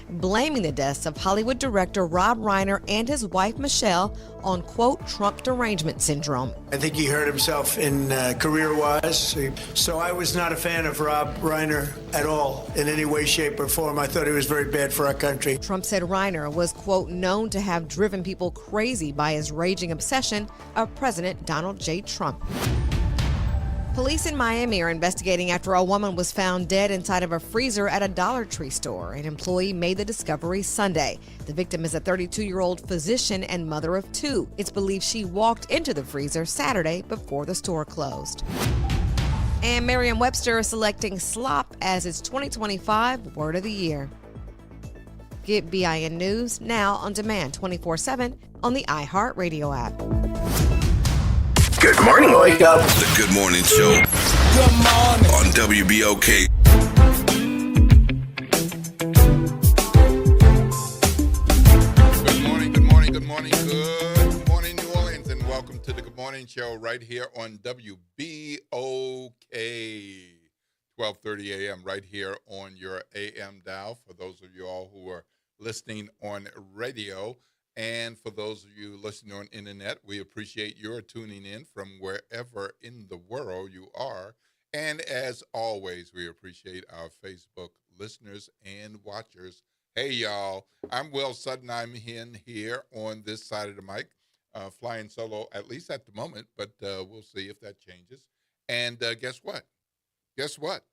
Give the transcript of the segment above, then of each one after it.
blaming the deaths of Hollywood director Rob Reiner and his wife Michelle on, quote, Trump derangement syndrome. I think he hurt himself in career-wise. So I was not a fan of Rob Reiner at all in any way, shape, or form. I thought he was very bad for our country. Trump said Reiner was, quote, known to have driven people crazy by his raging obsession of President Donald J. Trump. Police in Miami are investigating after a woman was found dead inside of a freezer at a Dollar Tree store. An employee made the discovery Sunday. The victim is a 32-year-old physician and mother of two. It's believed she walked into the freezer Saturday before the store closed. And Merriam-Webster is selecting slop as its 2025 Word of the Year. Get BIN News now on demand 24/7 on the iHeartRadio app. Good morning, wake up. The Good Morning Show. Good morning. On WBOK. Good morning, good morning, good morning, good morning, New Orleans, and welcome to the Good Morning Show right here on WBOK. 12:30 a.m. right here on your AM dial for those of you all who are listening on radio. And for those of you listening on internet, we appreciate your tuning in from wherever in the world you are. And as always, we appreciate our Facebook listeners and watchers. Hey, y'all, I'm Will Sutton. I'm here on this side of the mic, flying solo, at least at the moment, but we'll see if that changes. And guess what? Guess what?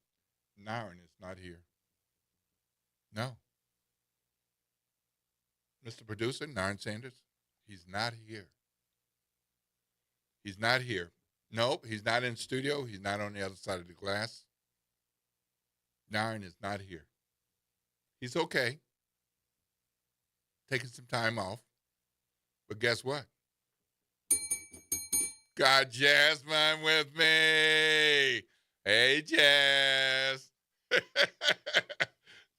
Naren is not here. No. Mr. Producer, Naren Sanders, he's not here. He's not here. Nope, he's not in studio. He's not on the other side of the glass. Naren is not here. He's okay. Taking some time off. But guess what? Got Jasmine with me. Hey, Jazz.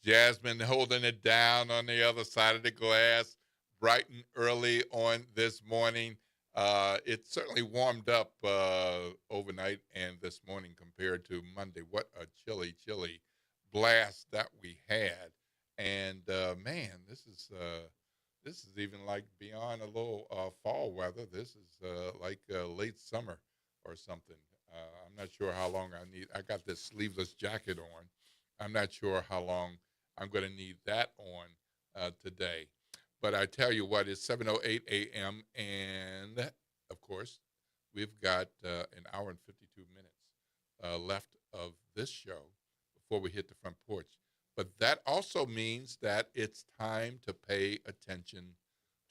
Jasmine holding it down on the other side of the glass, bright and early on this morning. It certainly warmed up overnight and this morning compared to Monday. What a chilly, chilly blast that we had. And, man, this is even like beyond a little fall weather. This is like late summer or something. I'm not sure how long I need. I got this sleeveless jacket on. I'm not sure how long I'm going to need that on today. But I tell you what, it's 7:08 a.m. And, of course, we've got an hour and 52 minutes left of this show before we hit the front porch. But that also means that it's time to pay attention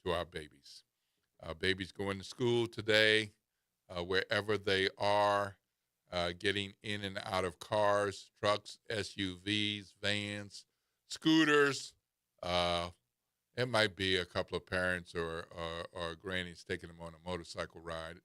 to our babies. Our babies going to school today, wherever they are, getting in and out of cars, trucks, SUVs, vans, scooters. It might be a couple of parents or grannies taking them on a motorcycle ride.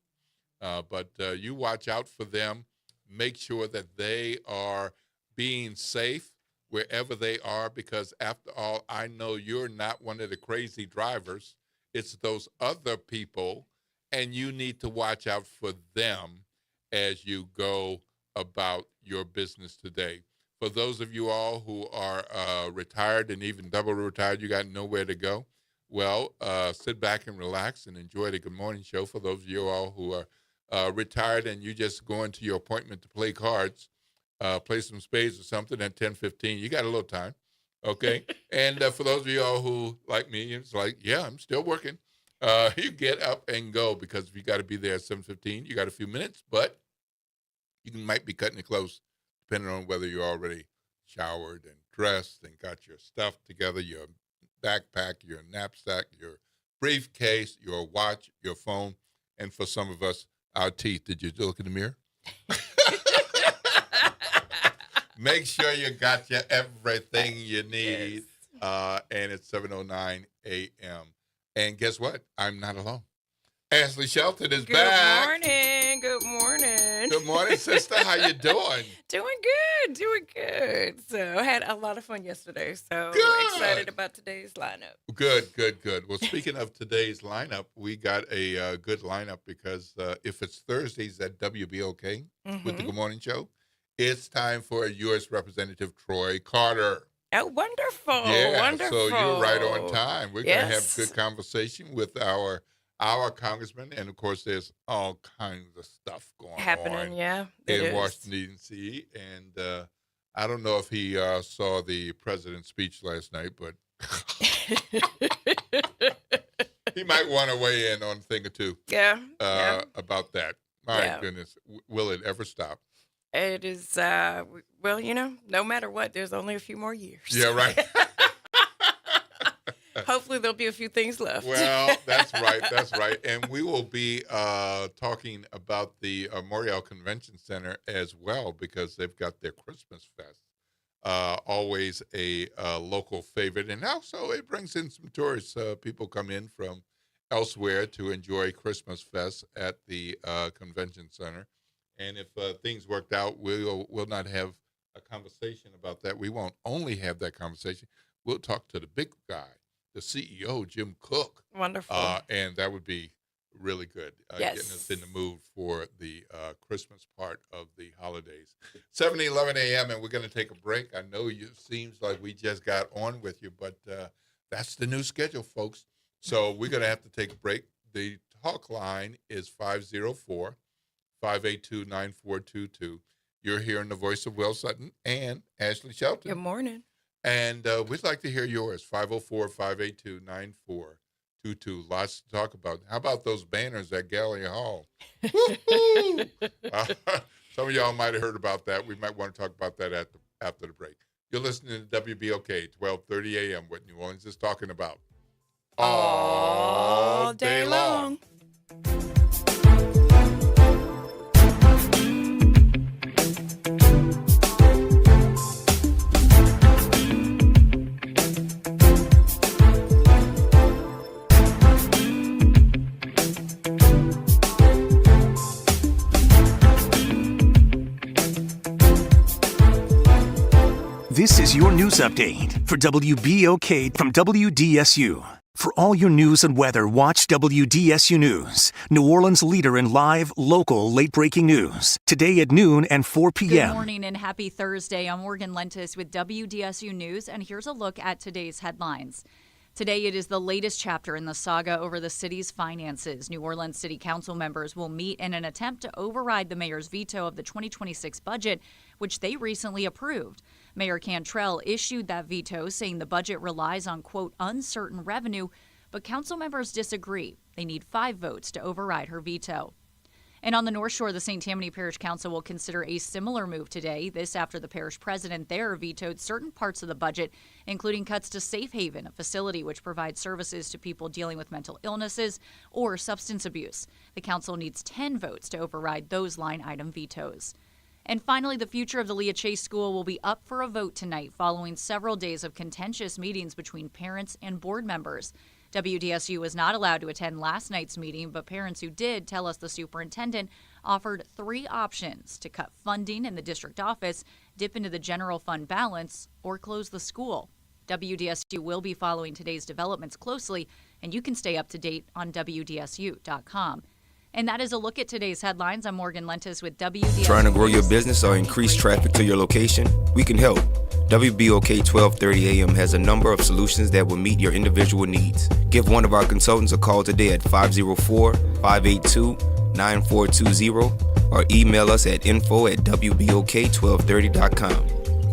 But you watch out for them. Make sure that they are being safe wherever they are, because after all, I know you're not one of the crazy drivers. It's those other people, and you need to watch out for them as you go about your business today. For those of you all who are retired and even double retired, you got nowhere to go, well, sit back and relax and enjoy the Good Morning Show. For those of you all who are retired and you just going to your appointment to play cards, play some spades or something at 10:15, you got a little time, okay? And for those of you all who, like me, it's like, yeah, I'm still working. You get up and go, because if you got to be there at 7:15, you got a few minutes, but you might be cutting it close, depending on whether you're already showered and dressed and got your stuff together, your backpack, your knapsack, your briefcase, your watch, your phone, and for some of us, our teeth. Did you look in the mirror? Make sure you got your everything you need. Yes. And it's 7:09 a.m. And guess what? I'm not alone. Ashley Shelton is back. Good morning. Good morning. Good morning, sister. How you doing? Doing good. So I had a lot of fun yesterday. So excited about today's lineup. Good. Well, speaking of today's lineup, we got a good lineup because if it's Thursdays at WBOK with the Good Morning Show, it's time for U.S. Representative Troy Carter. Oh, wonderful. Yeah, Wonderful. so you're right on time. We're going to have Yes. good conversation with our congressman, and of course, there's all kinds of stuff going Happening, on yeah. It in is. Washington D.C. And I don't know if he saw the president's speech last night, but he might want to weigh in on a thing or two yeah. Yeah. about that. My Yeah. goodness, will it ever stop? It is, well, no matter what, there's only a few more years. Yeah, right. Hopefully there'll be a few things left. Well, that's right. That's right. And we will be talking about the Morial Convention Center as well, because they've got their Christmas Fest. Always a local favorite. And also it brings in some tourists. People come in from elsewhere to enjoy Christmas Fest at the convention center. And if things worked out, we'll not have a conversation about that. We won't only have that conversation. We'll talk to the big guy, the CEO, Jim Cook. Wonderful. And that would be really good, Yes. getting us in the mood for the Christmas part of the holidays. 7:11 a.m., and we're going to take a break. I know it seems like we just got on with you, but that's the new schedule, folks. So we're going to have to take a break. The talk line is 504-582-9422. You're hearing the voice of Will Sutton and Ashley Shelton. Good morning. And we'd like to hear yours, 504-582-9422. Lots to talk about. How about those banners at Gallery Hall? Woo-hoo! Some of y'all might have heard about that. We might want to talk about that after the break. You're listening to WBOK, 1230 a.m., what New Orleans is talking about. All day long. This is your news update for WBOK from WDSU. For all your news and weather, watch WDSU News, New Orleans' leader in live, local, late-breaking news. Today at noon and 4 p.m. Good morning and happy Thursday. I'm Morgan Lentis with WDSU News, and here's a look at today's headlines. Today, it is the latest chapter in the saga over the city's finances. New Orleans City Council members will meet in an attempt to override the mayor's veto of the 2026 budget, which they recently approved. Mayor Cantrell issued that veto, saying the budget relies on, quote, uncertain revenue, but council members disagree. They need 5 votes to override her veto. And on the North Shore, the St. Tammany Parish Council will consider a similar move today. This after the parish president there vetoed certain parts of the budget, including cuts to Safe Haven, a facility which provides services to people dealing with mental illnesses or substance abuse. The council needs 10 votes to override those line item vetoes. And finally, the future of the Leah Chase School will be up for a vote tonight following several days of contentious meetings between parents and board members. WDSU was not allowed to attend last night's meeting, but parents who did tell us the superintendent offered 3 options: to cut funding in the district office, dip into the general fund balance, or close the school. WDSU will be following today's developments closely, and you can stay up to date on WDSU.com. And that is a look at today's headlines. I'm Morgan Lentis with WDSU. Trying to grow your business or increase traffic to your location? We can help. WBOK 1230 AM has a number of solutions that will meet your individual needs. Give one of our consultants a call today at 504-582-9420 or email us at info@WBOK1230.com.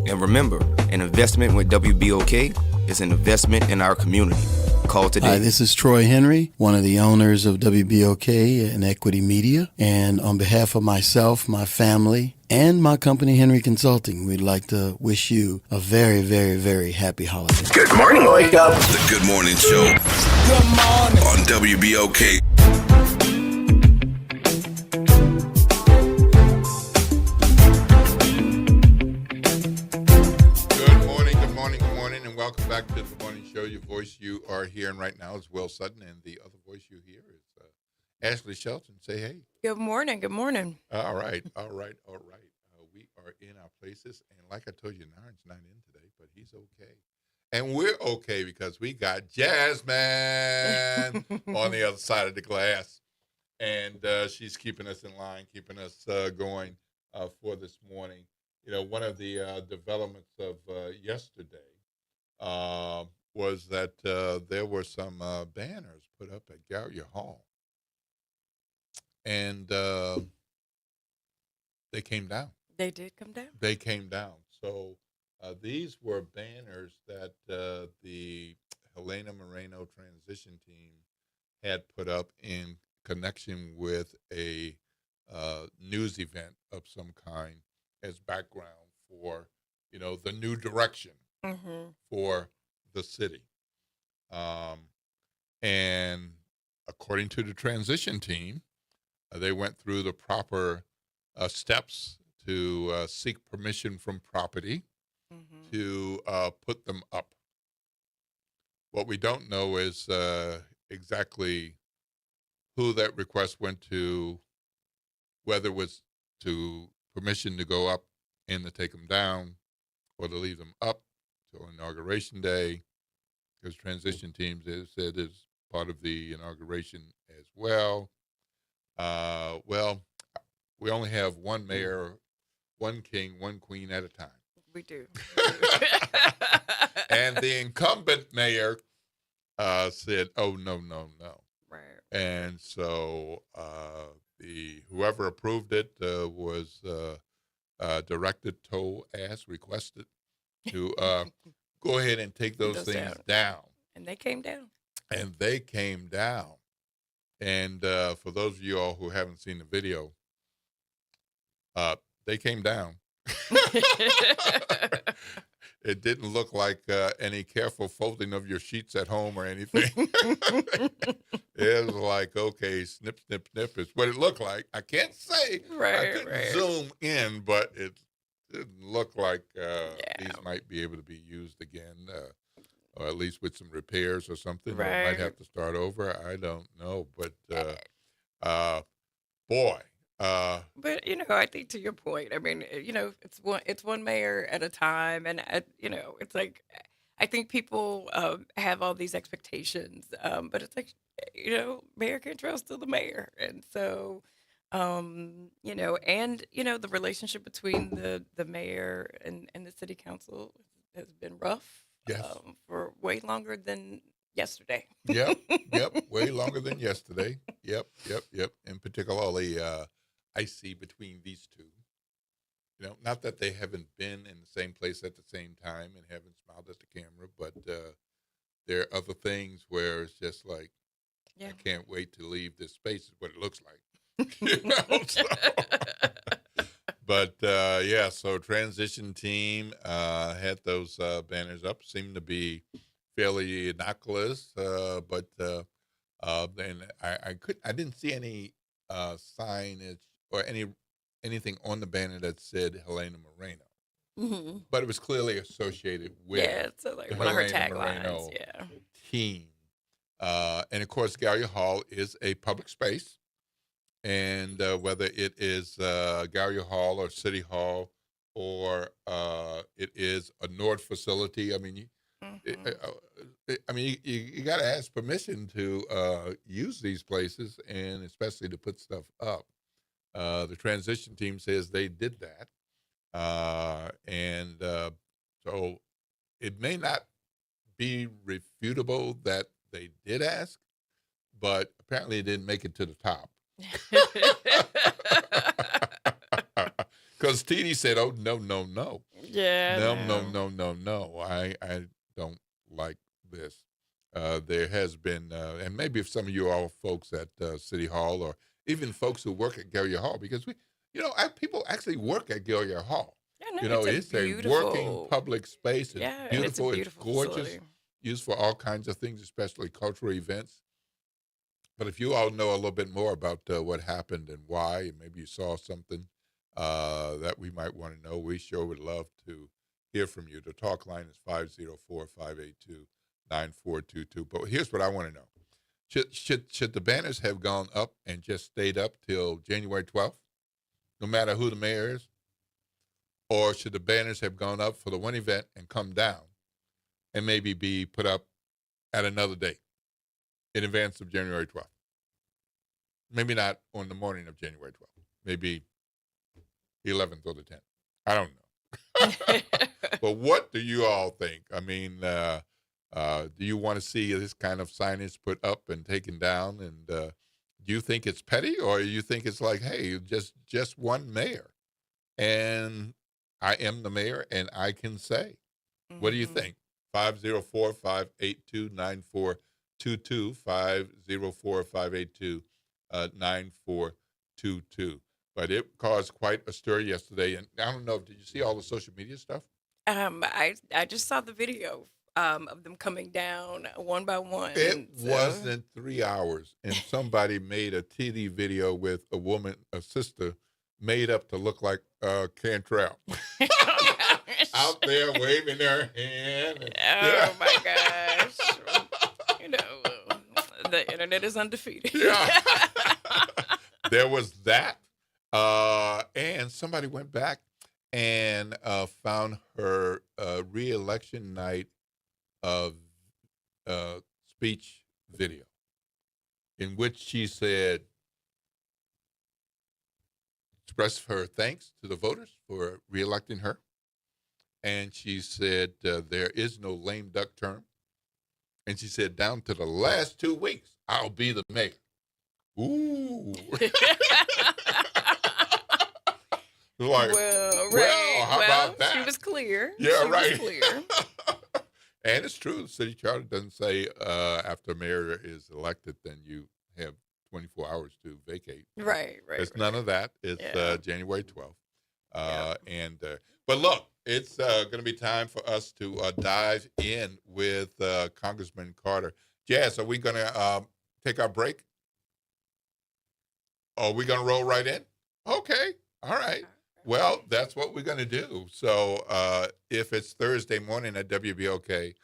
And remember, an investment with WBOK is an investment in our community. Call today. Hi, this is Troy Henry, one of the owners of WBOK and Equity Media. And on behalf of myself, my family, and my company, Henry Consulting, we'd like to wish you a very, very, very happy holiday. Good morning, wake up. The Good Morning Show Good morning. on WBOK. Good morning, and welcome back to the morning show. Your voice you are hearing right now is Will Sutton, and the other voice you hear is Ashley Shelton. Say hey. Good morning. Good morning. All right. We are in our places, and like I told you, Naren's not in today, but he's okay. And we're okay because we got Jasmine on the other side of the glass, and she's keeping us in line, keeping us going for this morning. You know, one of the developments of yesterday was that there were some banners put up at Gallia Hall, and they came down. They did come down. They came down. So these were banners that the Helena Moreno transition team had put up in connection with a news event of some kind as background for, the new direction for the city. And according to the transition team, they went through the proper steps to seek permission from property to put them up. What we don't know is exactly who that request went to, whether it was to permission to go up and to take them down or to leave them up till Inauguration Day, because transition teams said is part of the inauguration as well. Well, we only have one mayor, one king, one queen at a time. We do. And the incumbent mayor said, "Oh, no, no, no." Right. And so whoever approved it was directed, requested to go ahead and take those things down. And they came down. And they came down. And for those of you all who haven't seen the video, they came down. It didn't look like any careful folding of your sheets at home or anything. It was like, okay, snip, snip, snip is what it looked like. I can't say. I couldn't zoom in, but it didn't look like these might be able to be used again, or at least with some repairs or something. Or it might have to start over. I don't know. But, boy. But I think to your point, I mean, it's one mayor at a time, and it's like I think people have all these expectations, but it's like Mayor Cantrell's still the mayor, and so and the relationship between the mayor and the city council has been rough. Yes. For way longer than yesterday. Yep, way longer than yesterday. Yep. In particularly, I see between these two. Not that they haven't been in the same place at the same time and haven't smiled at the camera, but there are other things where it's just like, I can't wait to leave this space, is what it looks like. But so transition team had those banners up, seemed to be fairly innocuous, but then I didn't see any signage or anything on the banner that said Helena Moreno, but it was clearly associated with so like the one of her Helena taglines, Moreno team. And of course, Gallia Hall is a public space. And whether it is Gallia Hall or City Hall or it is a Nord facility, I mean, you got to ask permission to use these places, and especially to put stuff up. The transition team says they did that, and so it may not be refutable that they did ask, but apparently it didn't make it to the top. Because TD said, "Oh, no, no, no. Yeah. No. I don't like this." There has been, and maybe if some of you all folks at City Hall, or even folks who work at Gallia Hall, because people actually work at Gallia Hall. Yeah, no, it's a working public space. It's beautiful. It's gorgeous. Facility. Used for all kinds of things, especially cultural events. But if you all know a little bit more about what happened and why, and maybe you saw something that we might want to know, we sure would love to hear from you. The talk line is 504-582-9422. But here's what I want to know. Should the banners have gone up and just stayed up till January 12th, no matter who the mayor is? Or should the banners have gone up for the one event and come down and maybe be put up at another date in advance of January 12th? Maybe not on the morning of January 12th. Maybe the 11th or the 10th. I don't know. But what do you all think? I mean, do you want to see this kind of signage put up and taken down? And do you think it's petty, or you think it's like, hey, just one mayor, and I am the mayor, and I can say? What do you think? 504-582-9422, 504-582-9422. But it caused quite a stir yesterday, and I don't know. Did you see all the social media stuff? I just saw the video of them coming down one by one. It wasn't 3 hours, and somebody made a TV video with a woman, a sister, made up to look like Cantrell, out there waving her hand. Oh my gosh! You know, the internet is undefeated. Yeah, there was that, and somebody went back and found her re-election night speech video, in which she said, expressed her thanks to the voters for re-electing her, and she said there is no lame duck term, and she said down to the last 2 weeks I'll be the mayor. Ooh. Like, well, how about that? She was clear. Yeah, she right. Was clear. And it's true. The city charter doesn't say after a mayor is elected, then you have 24 hours to vacate. Right. It's none of that. It's January 12th. But look, it's going to be time for us to dive in with Congressman Carter. Jazz, are we going to take our break? Are we going to roll right in? Okay. All right. Well, that's what we're going to do. So if it's Thursday morning at WBOK,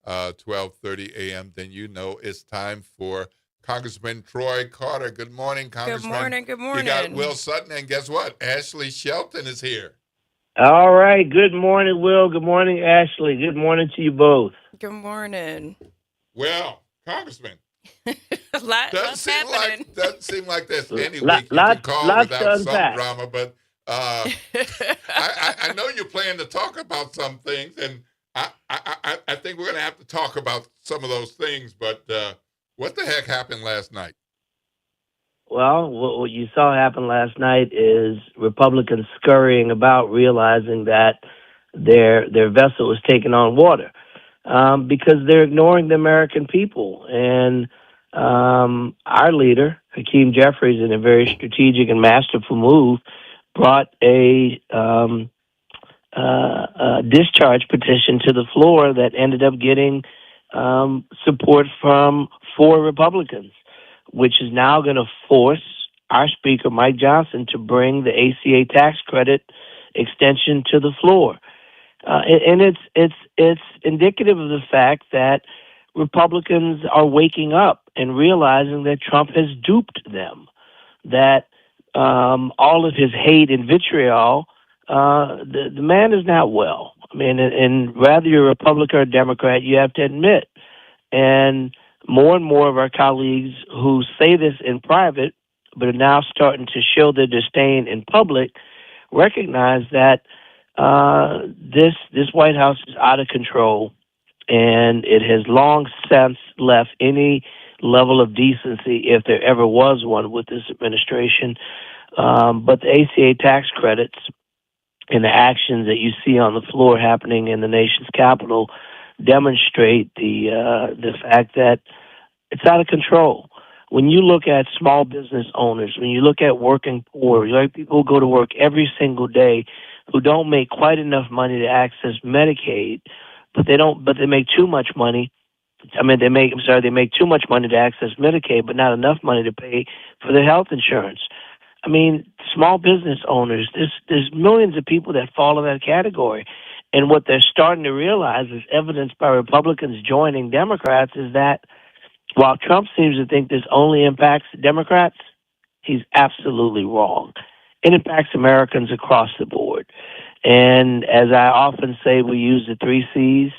12:30 a.m., then you know it's time for Congressman Troy Carter. Good morning, Congressman. Good morning. You got Will Sutton, and guess what? Ashley Shelton is here. All right. Good morning, Will. Good morning, Ashley. Good morning to you both. Good morning. Well, Congressman, doesn't seem like there's any Lot- week you lots- can call lots without to some unpack. drama, but I know you plan to talk about some things, and I think we're going to have to talk about some of those things, but what the heck happened last night? Well, what you saw happen last night is Republicans scurrying about, realizing that their vessel is taking on water because they're ignoring the American people. And our leader, Hakeem Jeffries, in a very strategic and masterful move, brought a discharge petition to the floor that ended up getting support from 4 Republicans, which is now going to force our Speaker, Mike Johnson, to bring the ACA tax credit extension to the floor. And it's indicative of the fact that Republicans are waking up and realizing that Trump has duped them, that all of his hate and vitriol, the man is not well. I mean, and whether you're a Republican or a Democrat, you have to admit, and more of our colleagues who say this in private but are now starting to show their disdain in public recognize that this White House is out of control, and it has long since left any level of decency, if there ever was one, with this administration. But the ACA tax credits and the actions that you see on the floor happening in the nation's capital demonstrate the fact that it's out of control. When you look at small business owners, when you look at working poor, you like people who go to work every single day who don't make quite enough money to access Medicaid, but they make too much money. They make too much money to access Medicaid, but not enough money to pay for their health insurance. I mean, small business owners, there's millions of people that fall in that category. And what they're starting to realize, is evidenced by Republicans joining Democrats, is that while Trump seems to think this only impacts Democrats, he's absolutely wrong. It impacts Americans across the board. And as I often say, we use the 3 C's,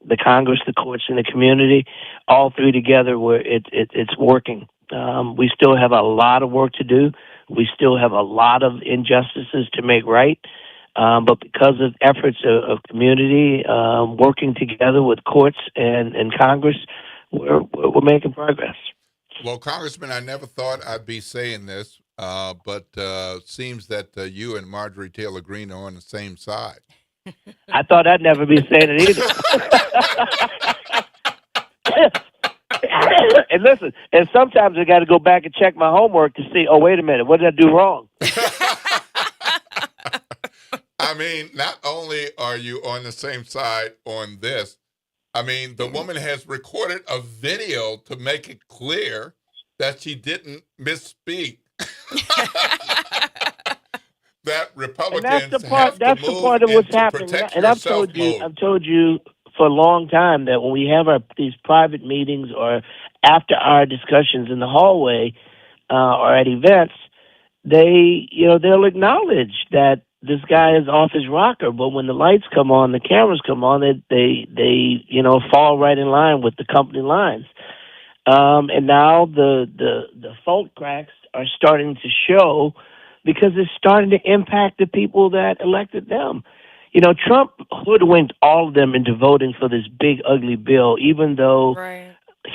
the Congress, the courts, and the community, all 3 together where it's working. We still have a lot of work to do. We still have a lot of injustices to make right. But because of efforts of community working together with courts and Congress, we're making progress. Well, Congressman, I never thought I'd be saying this, but seems that you and Marjorie Taylor Greene are on the same side. I thought I'd never be saying it either. And listen, and sometimes I got to go back and check my homework to see, oh, wait a minute, what did I do wrong? I mean, not only are you on the same side on this, I mean, the woman has recorded a video to make it clear that she didn't misspeak. That Republicans and that's the part. That's the part of what's happening. And I've told you for a long time that when we have these private meetings or after our discussions in the hallway or at events, they'll acknowledge that this guy is off his rocker, but when the lights come on, the cameras come on, they fall right in line with the company lines. And now the fault cracks are starting to show because it's starting to impact the people that elected them. Trump hoodwinked all of them into voting for this big, ugly bill, even though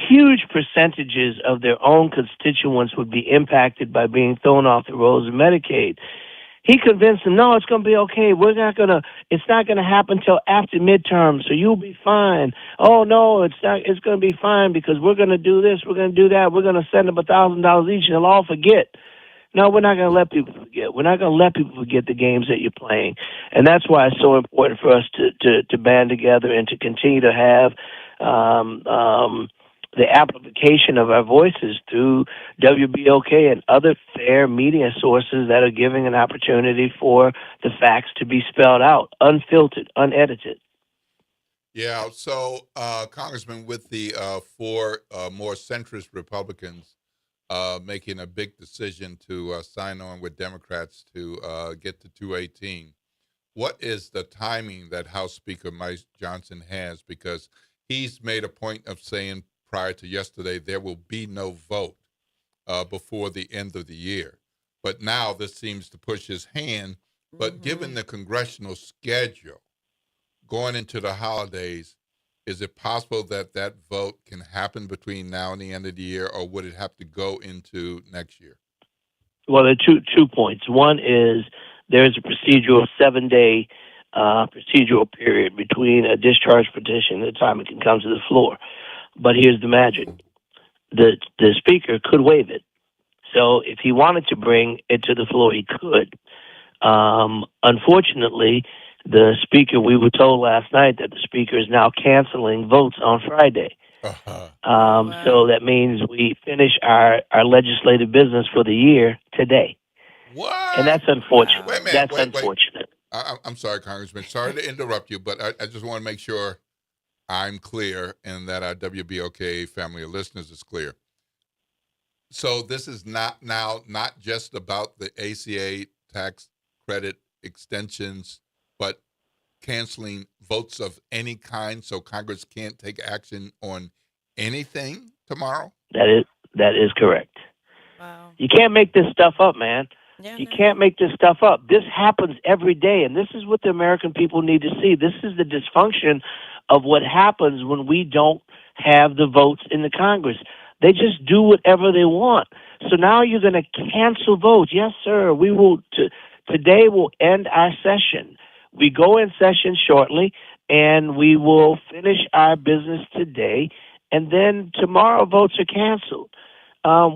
huge percentages of their own constituents would be impacted by being thrown off the rolls of Medicaid. He convinced them, no, it's going to be okay. It's not going to happen till after midterm, so you'll be fine. Oh, no, it's not. It's going to be fine because we're going to do this, we're going to do that. We're going to send them $1,000 each, and they'll all forget. No, we're not going to let people forget. We're not going to let people forget the games that you're playing. And that's why it's so important for us to band together and to continue to have the amplification of our voices through WBOK and other fair media sources that are giving an opportunity for the facts to be spelled out, unfiltered, unedited. Yeah, so, Congressman, with the four more centrist Republicans making a big decision to sign on with Democrats to get to 218, what is the timing that House Speaker Mike Johnson has? Because he's made a point of saying prior to yesterday there will be no vote before the end of the year. But now this seems to push his hand. But given the congressional schedule going into the holidays, is it possible that that vote can happen between now and the end of the year, or would it have to go into next year? Well, there are two points. One is there's a procedural 7-day procedural period between a discharge petition and the time it can come to the floor. But here's the magic. The speaker could waive it. So if he wanted to bring it to the floor, he could. Unfortunately, the speaker, we were told last night that the speaker is now canceling votes on Friday. So that means we finish our legislative business for the year today. What? And that's unfortunate. Wait a minute, That's unfortunate. I'm sorry, Congressman. Sorry to interrupt you, but I just want to make sure I'm clear and that our WBOK family of listeners is clear. So this is not just about the ACA tax credit extensions, but canceling votes of any kind, so Congress can't take action on anything tomorrow? That is correct. Wow. You can't make this stuff up, man. Yeah, You can't make this stuff up. This happens every day, and this is what the American people need to see. This is the dysfunction of what happens when we don't have the votes in the Congress. They just do whatever they want. So now you're going to cancel votes. Yes, sir. We will. Today will end our session. We go in session shortly, and we will finish our business today, and then tomorrow votes are canceled.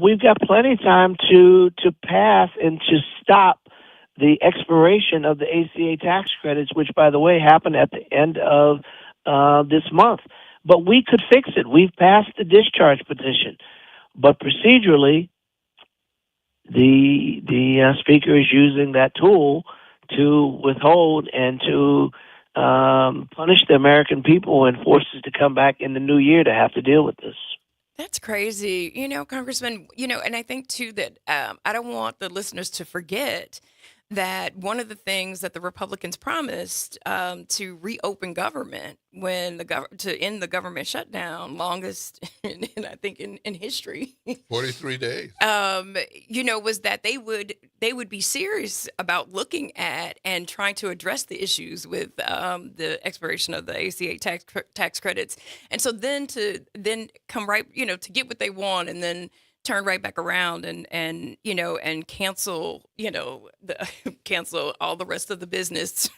We've got plenty of time to pass and to stop the expiration of the ACA tax credits, which, by the way, happened at the end of this month. But we could fix it. We've passed the discharge petition. But procedurally, the speaker is using that tool to withhold and to punish the American people and force us to come back in the new year to have to deal with this. That's crazy. Congressman, and I think, too, that I don't want the listeners to forget that one of the things that the Republicans promised to reopen government when to end the government shutdown, longest I think in history, 43 days. Was that they would be serious about looking at and trying to address the issues with the expiration of the ACA tax credits, and so then to come right, to get what they want, and then turn right back around and cancel cancel all the rest of the business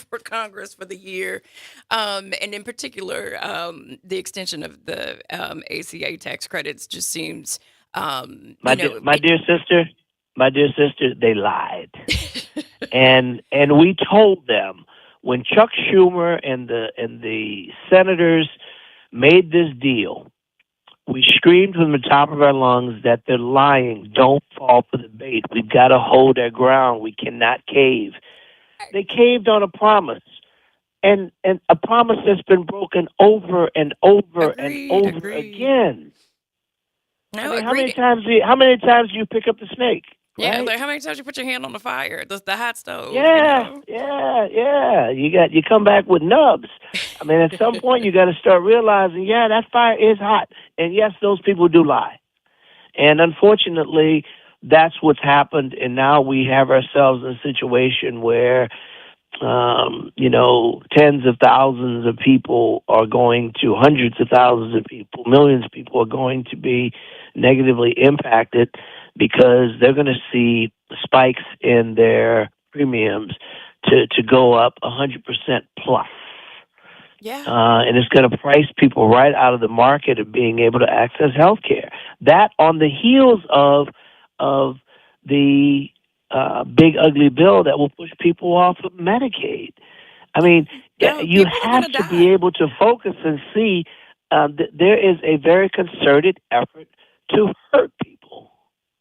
for Congress for the year, and in particular the extension of the ACA tax credits just seems my dear sister, they lied. and we told them when Chuck Schumer and the senators made this deal, we screamed from the top of our lungs that they're lying. Don't fall for the bait. We've got to hold our ground. We cannot cave. They caved on a promise, and a promise that's been broken over and over and over again. No, I mean, how many times do you pick up the snake? Yeah, right? like how many times you put your hand on the fire, the hot stove? Yeah. You come back with nubs. I mean, at some point you got to start realizing, that fire is hot, and yes, those people do lie. And unfortunately, that's what's happened. And now we have ourselves in a situation where, tens of thousands of people are going to, hundreds of thousands of people, millions of people are going to be negatively impacted because they're going to see spikes in their premiums to go up 100% plus. Yeah. And it's going to price people right out of the market of being able to access health care. That on the heels of the big ugly bill that will push people off of Medicaid. I mean, you have to be able to focus and see that there is a very concerted effort to hurt people.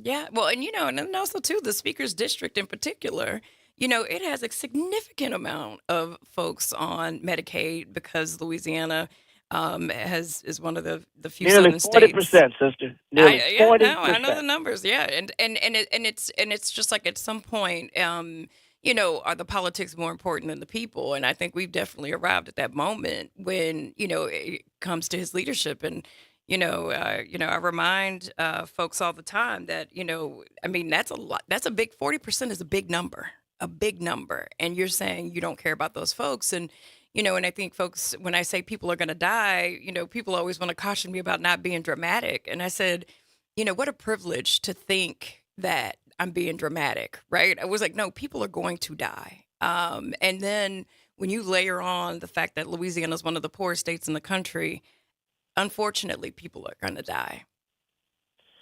Yeah, well, and and also too, the Speaker's district in particular, it has a significant amount of folks on Medicaid because Louisiana is one of the few nearly southern 40%, states. sister. Nearly 40%. I know the numbers. Yeah, and it's just like at some point, are the politics more important than the people? And I think we've definitely arrived at that moment when it comes to his leadership. And I remind folks all the time that that's a lot. That's a big 40% is a big number. And you're saying you don't care about those folks. And and I think folks, when I say people are going to die, people always want to caution me about not being dramatic. And I said, what a privilege to think that I'm being dramatic, right? I was like, no, people are going to die. And then when you layer on the fact that Louisiana is one of the poorest states in the country, unfortunately, people are going to die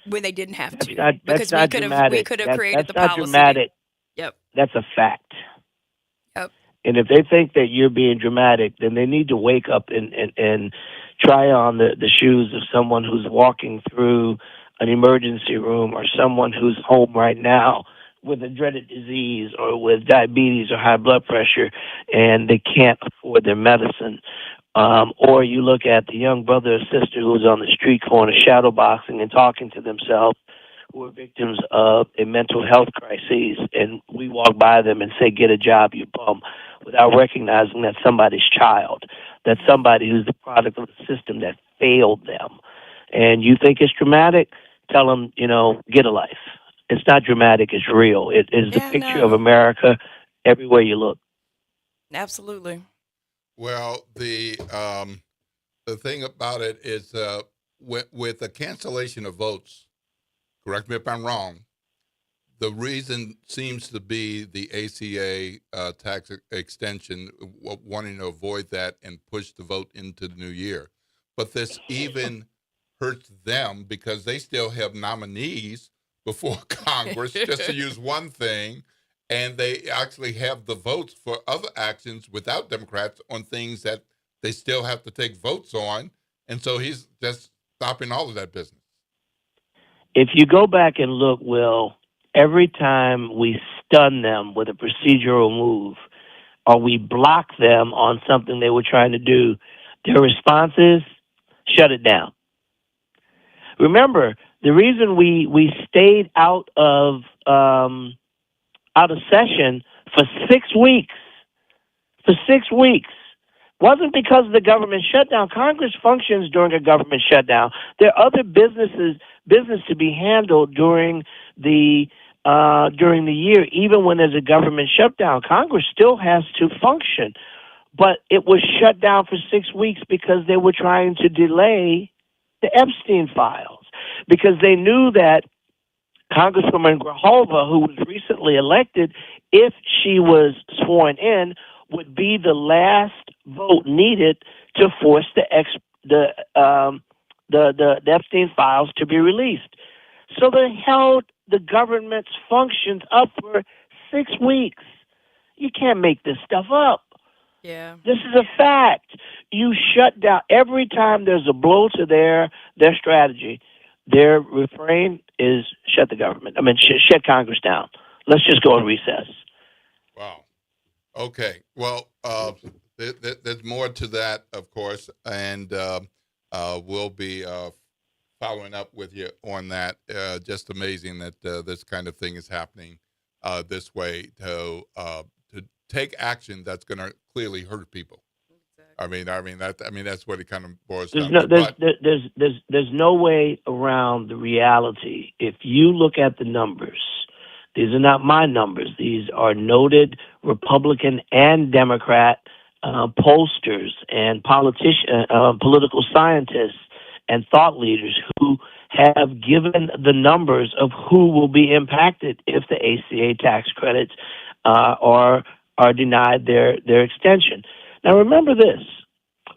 when they didn't have to. Because we could have created the policy. That's not dramatic. Yep. That's a fact. Yep. And if they think that you're being dramatic, then they need to wake up and try on the shoes of someone who's walking through an emergency room or someone who's home right now with a dreaded disease or with diabetes or high blood pressure and they can't afford their medicine. Or you look at the young brother or sister who's on the street corner shadowboxing and talking to themselves, who are victims of a mental health crisis, and we walk by them and say, get a job, you bum, without recognizing that somebody's child, that somebody who's the product of the system that failed them. And you think it's dramatic? Tell them, get a life. It's not dramatic, it's real. It is the picture of America everywhere you look. Absolutely. Well, the thing about it is with the cancellation of votes, correct me if I'm wrong, the reason seems to be the ACA tax extension, wanting to avoid that and push the vote into the new year. But this even hurts them because they still have nominees before Congress, just to use one thing, and they actually have the votes for other actions without Democrats on things that they still have to take votes on. And so he's just stopping all of that business. If you go back and look, Will, every time we stun them with a procedural move or we block them on something they were trying to do, their response is shut it down. Remember, the reason we stayed out of out of session for 6 weeks. For 6 weeks. Wasn't because of the government shutdown. Congress functions during a government shutdown. There are other business to be handled during the year, even when there's a government shutdown. Congress still has to function, but it was shut down for 6 weeks because they were trying to delay the Epstein files, because they knew that Congresswoman Grijalva, who was recently elected, if she was sworn in, would be the last vote needed to force the Epstein files to be released. So they held the government's functions up for 6 weeks. You can't make this stuff up. Yeah. This is a fact. You shut down every time there's a blow to their strategy. Their refrain is shut the government. Shut Congress down. Let's just go on recess. Wow. Okay. Well, there's more to that, of course, and we'll be following up with you on that. Just amazing that this kind of thing is happening this way to take action that's going to clearly hurt people. That's what it kind of boils down to. There's no way around the reality. If you look at the numbers, these are not my numbers. These are noted Republican and Democrat pollsters and political scientists and thought leaders who have given the numbers of who will be impacted if the ACA tax credits are denied their extension. Now, remember this.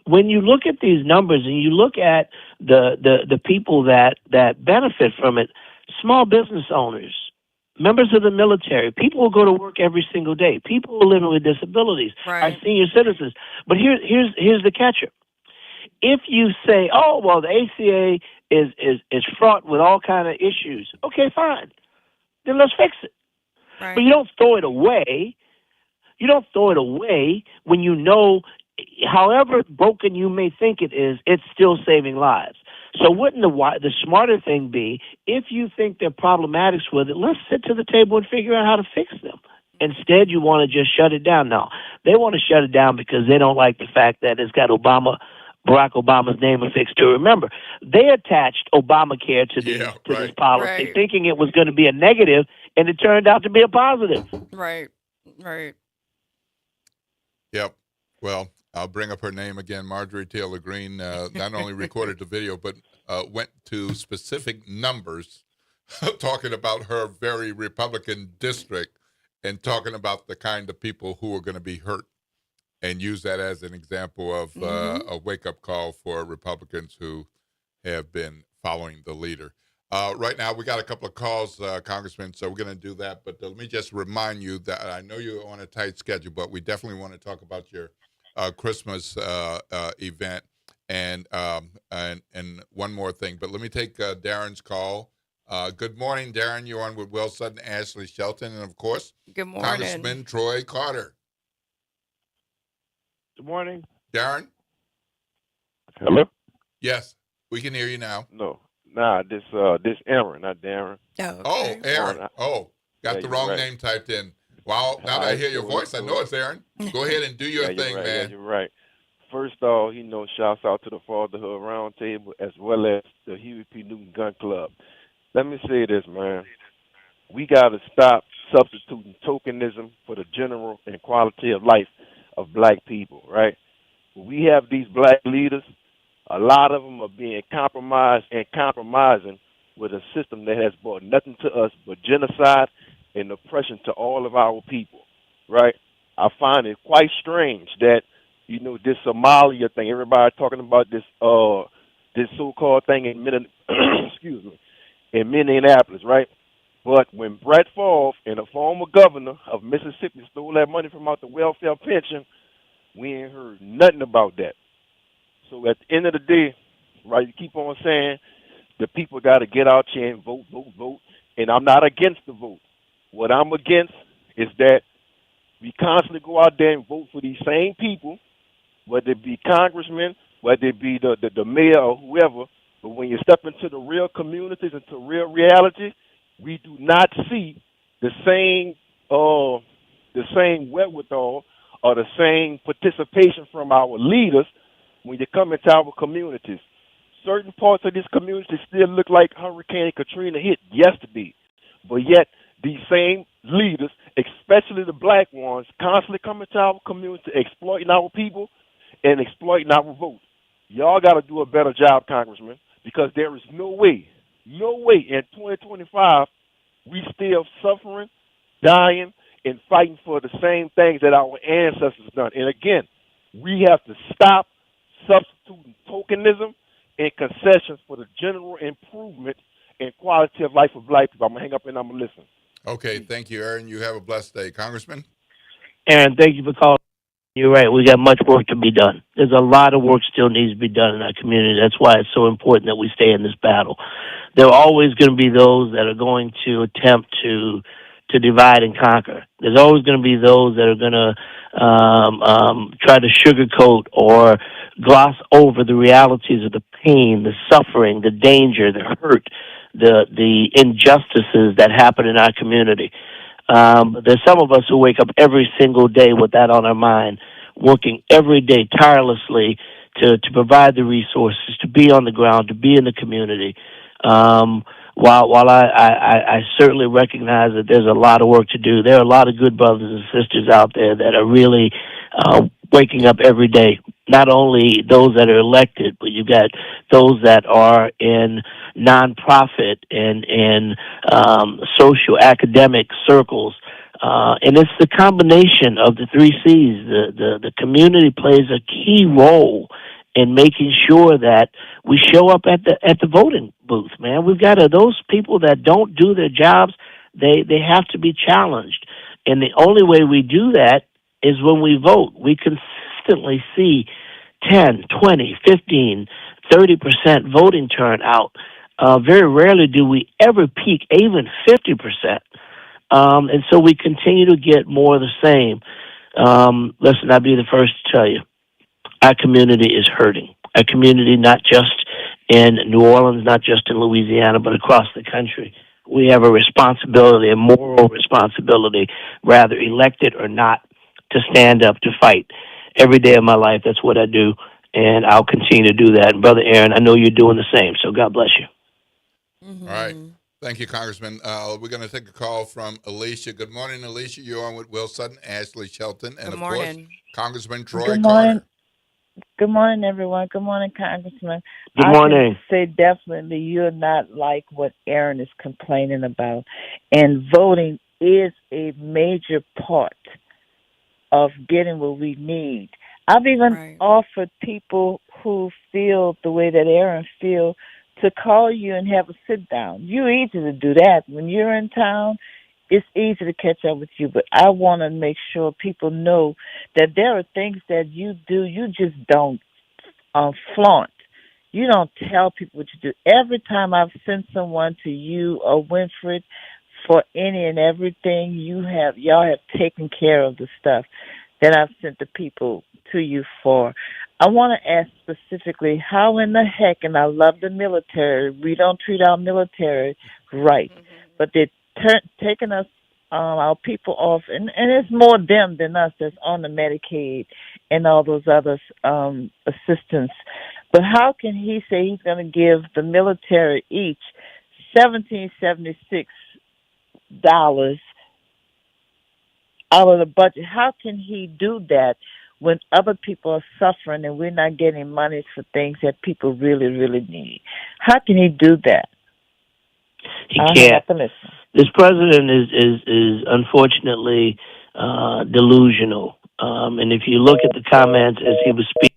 When you look at these numbers and you look at the people that benefit from it, small business owners, members of the military, people who go to work every single day, people who are living with disabilities, our senior citizens. But here's the catcher. If you say, oh, well, the ACA is fraught with all kind of issues, okay, fine. Then let's fix it. Right. But you don't throw it away. You don't throw it away when you know, however broken you may think it is, it's still saving lives. So wouldn't the smarter thing be, if you think there are problematics with it, let's sit to the table and figure out how to fix them. Instead, you want to just shut it down. No, they want to shut it down because they don't like the fact that it's got Barack Obama's name affixed to it. Remember, they attached Obamacare to this policy, thinking it was going to be a negative, and it turned out to be a positive. Right. Yep. Well, I'll bring up her name again. Marjorie Taylor Greene not only recorded the video, but went to specific numbers talking about her very Republican district and talking about the kind of people who are going to be hurt, and use that as an example of a wake-up call for Republicans who have been following the leader. Right now, we got a couple of calls, Congressman, so we're going to do that. But let me just remind you that I know you're on a tight schedule, but we definitely want to talk about your Christmas event and one more thing. But let me take Darren's call. Good morning, Darren. You're on with Will Sutton, Ashley Shelton, and, of course, good morning, Congressman Troy Carter. Good morning. Darren? Hello? Yes, we can hear you now. This Aaron, not Darren. Oh, Aaron. Got the wrong name typed in. Wow, now that I hear your voice, I know it's Aaron. Go ahead and do your thing, right, man. Yeah, you're right. First off, shouts out to the Fatherhood Roundtable as well as the Huey P. Newton Gun Club. Let me say this, man. We got to stop substituting tokenism for the general and quality of life of black people, right? We have these black leaders. A lot of them are being compromised and compromising with a system that has brought nothing to us but genocide and oppression to all of our people, right? I find it quite strange that, this Somalia thing, everybody talking about this so-called thing in Minneapolis, right? But when Brett Favre and a former governor of Mississippi stole that money from out the welfare pension, we ain't heard nothing about that. So at the end of the day, right, you keep on saying the people got to get out here and vote, and I'm not against the vote. What I'm against is that we constantly go out there and vote for these same people, whether it be congressmen, whether it be the mayor or whoever, but when you step into the real communities, into real reality, we do not see the same the same wherewithal or the same participation from our leaders when you come into our communities. Certain parts of this community still look like Hurricane Katrina hit yesterday, but yet these same leaders, especially the black ones, constantly come into our community, exploiting our people and exploiting our vote. Y'all got to do a better job, Congressman, because there is no way in 2025 we still suffering, dying, and fighting for the same things that our ancestors done. And again, we have to stop substituting tokenism and concessions for the general improvement and quality of life of black people. I'm going to hang up and I'm going to listen. Okay, thank you, Aaron. You have a blessed day. Congressman? Aaron, thank you for calling. You're right. We got much work to be done. There's a lot of work still needs to be done in our community. That's why it's so important that we stay in this battle. There are always going to be those that are going to attempt to divide and conquer. There's always going to be those that are going to try to sugarcoat or gloss over the realities of the pain, the suffering, the danger, the hurt, the injustices that happen in our community. There's some of us who wake up every single day with that on our mind, working every day tirelessly to provide the resources, to be on the ground, to be in the community. While I certainly recognize that there's a lot of work to do, there are a lot of good brothers and sisters out there that are really waking up every day. Not only those that are elected, but you got those that are in nonprofit and in social academic circles. And it's the combination of the three C's. The community plays a key role in making sure that we show up at the voting booth, man. We've got those people that don't do their jobs, they have to be challenged. And the only way we do that is when we vote. We consistently see 10, 20, 15, 30% voting turnout. Very rarely do we ever peak even 50%. And so we continue to get more of the same. Listen, I'll be the first to tell you, our community is hurting. Our community, not just in New Orleans, not just in Louisiana, but across the country. We have a responsibility, a moral responsibility, rather elected or not, to stand up, to fight. Every day of my life, that's what I do, and I'll continue to do that. And Brother Aaron, I know you're doing the same, so God bless you. All right. Thank you, Congressman. We're going to take a call from Alicia. Good morning, Alicia. You're on with Will Sutton, Ashley Shelton, and, of course, Congressman Troy Carter. Good morning, everyone. Good morning, Congressman. Good morning. I can say definitely you're not like what Aaron is complaining about. And voting is a major part of getting what we need. I've even offered people who feel the way that Aaron feels to call you and have a sit down. You're easy to do that. When you're in town, it's easy to catch up with you, but I want to make sure people know that there are things that you do, you just don't flaunt. You don't tell people what you do. Every time I've sent someone to you or Winfred for any and everything, y'all have taken care of the stuff that I've sent the people to you for. I want to ask specifically, how in the heck, and I love the military, we don't treat our military right, but they're taking us, our people off, and it's more them than us that's on the Medicaid and all those other assistance. But how can he say he's going to give the military each $1,776 out of the budget? How can he do that when other people are suffering and we're not getting money for things that people really, really need? How can he do that? He can't. This president is unfortunately delusional. And if you look at the comments as he was speaking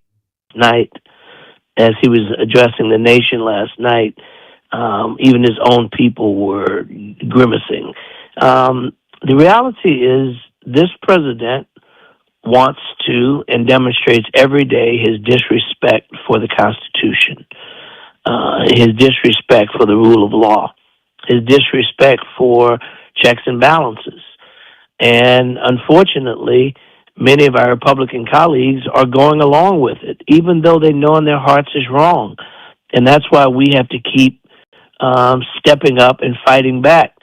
last night, as he was addressing the nation last night, even his own people were grimacing. The reality is this president wants to and demonstrates every day his disrespect for the Constitution, his disrespect for the rule of law, his disrespect for checks and balances. And unfortunately, many of our Republican colleagues are going along with it, even though they know in their hearts is wrong. And that's why we have to keep stepping up and fighting back.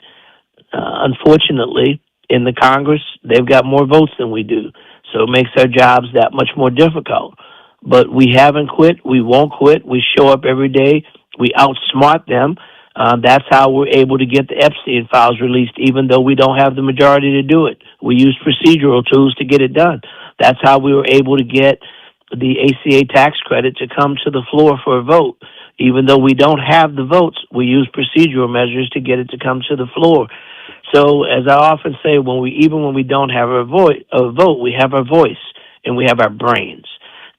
Unfortunately, in the Congress, they've got more votes than we do. So it makes our jobs that much more difficult. But we haven't quit. We won't quit. We show up every day. We outsmart them. That's how we're able to get the Epstein files released, even though we don't have the majority to do it. We use procedural tools to get it done. That's how we were able to get the ACA tax credit to come to the floor for a vote. Even though we don't have the votes, we use procedural measures to get it to come to the floor. So, as I often say, when we don't have a vote, we have our voice and we have our brains.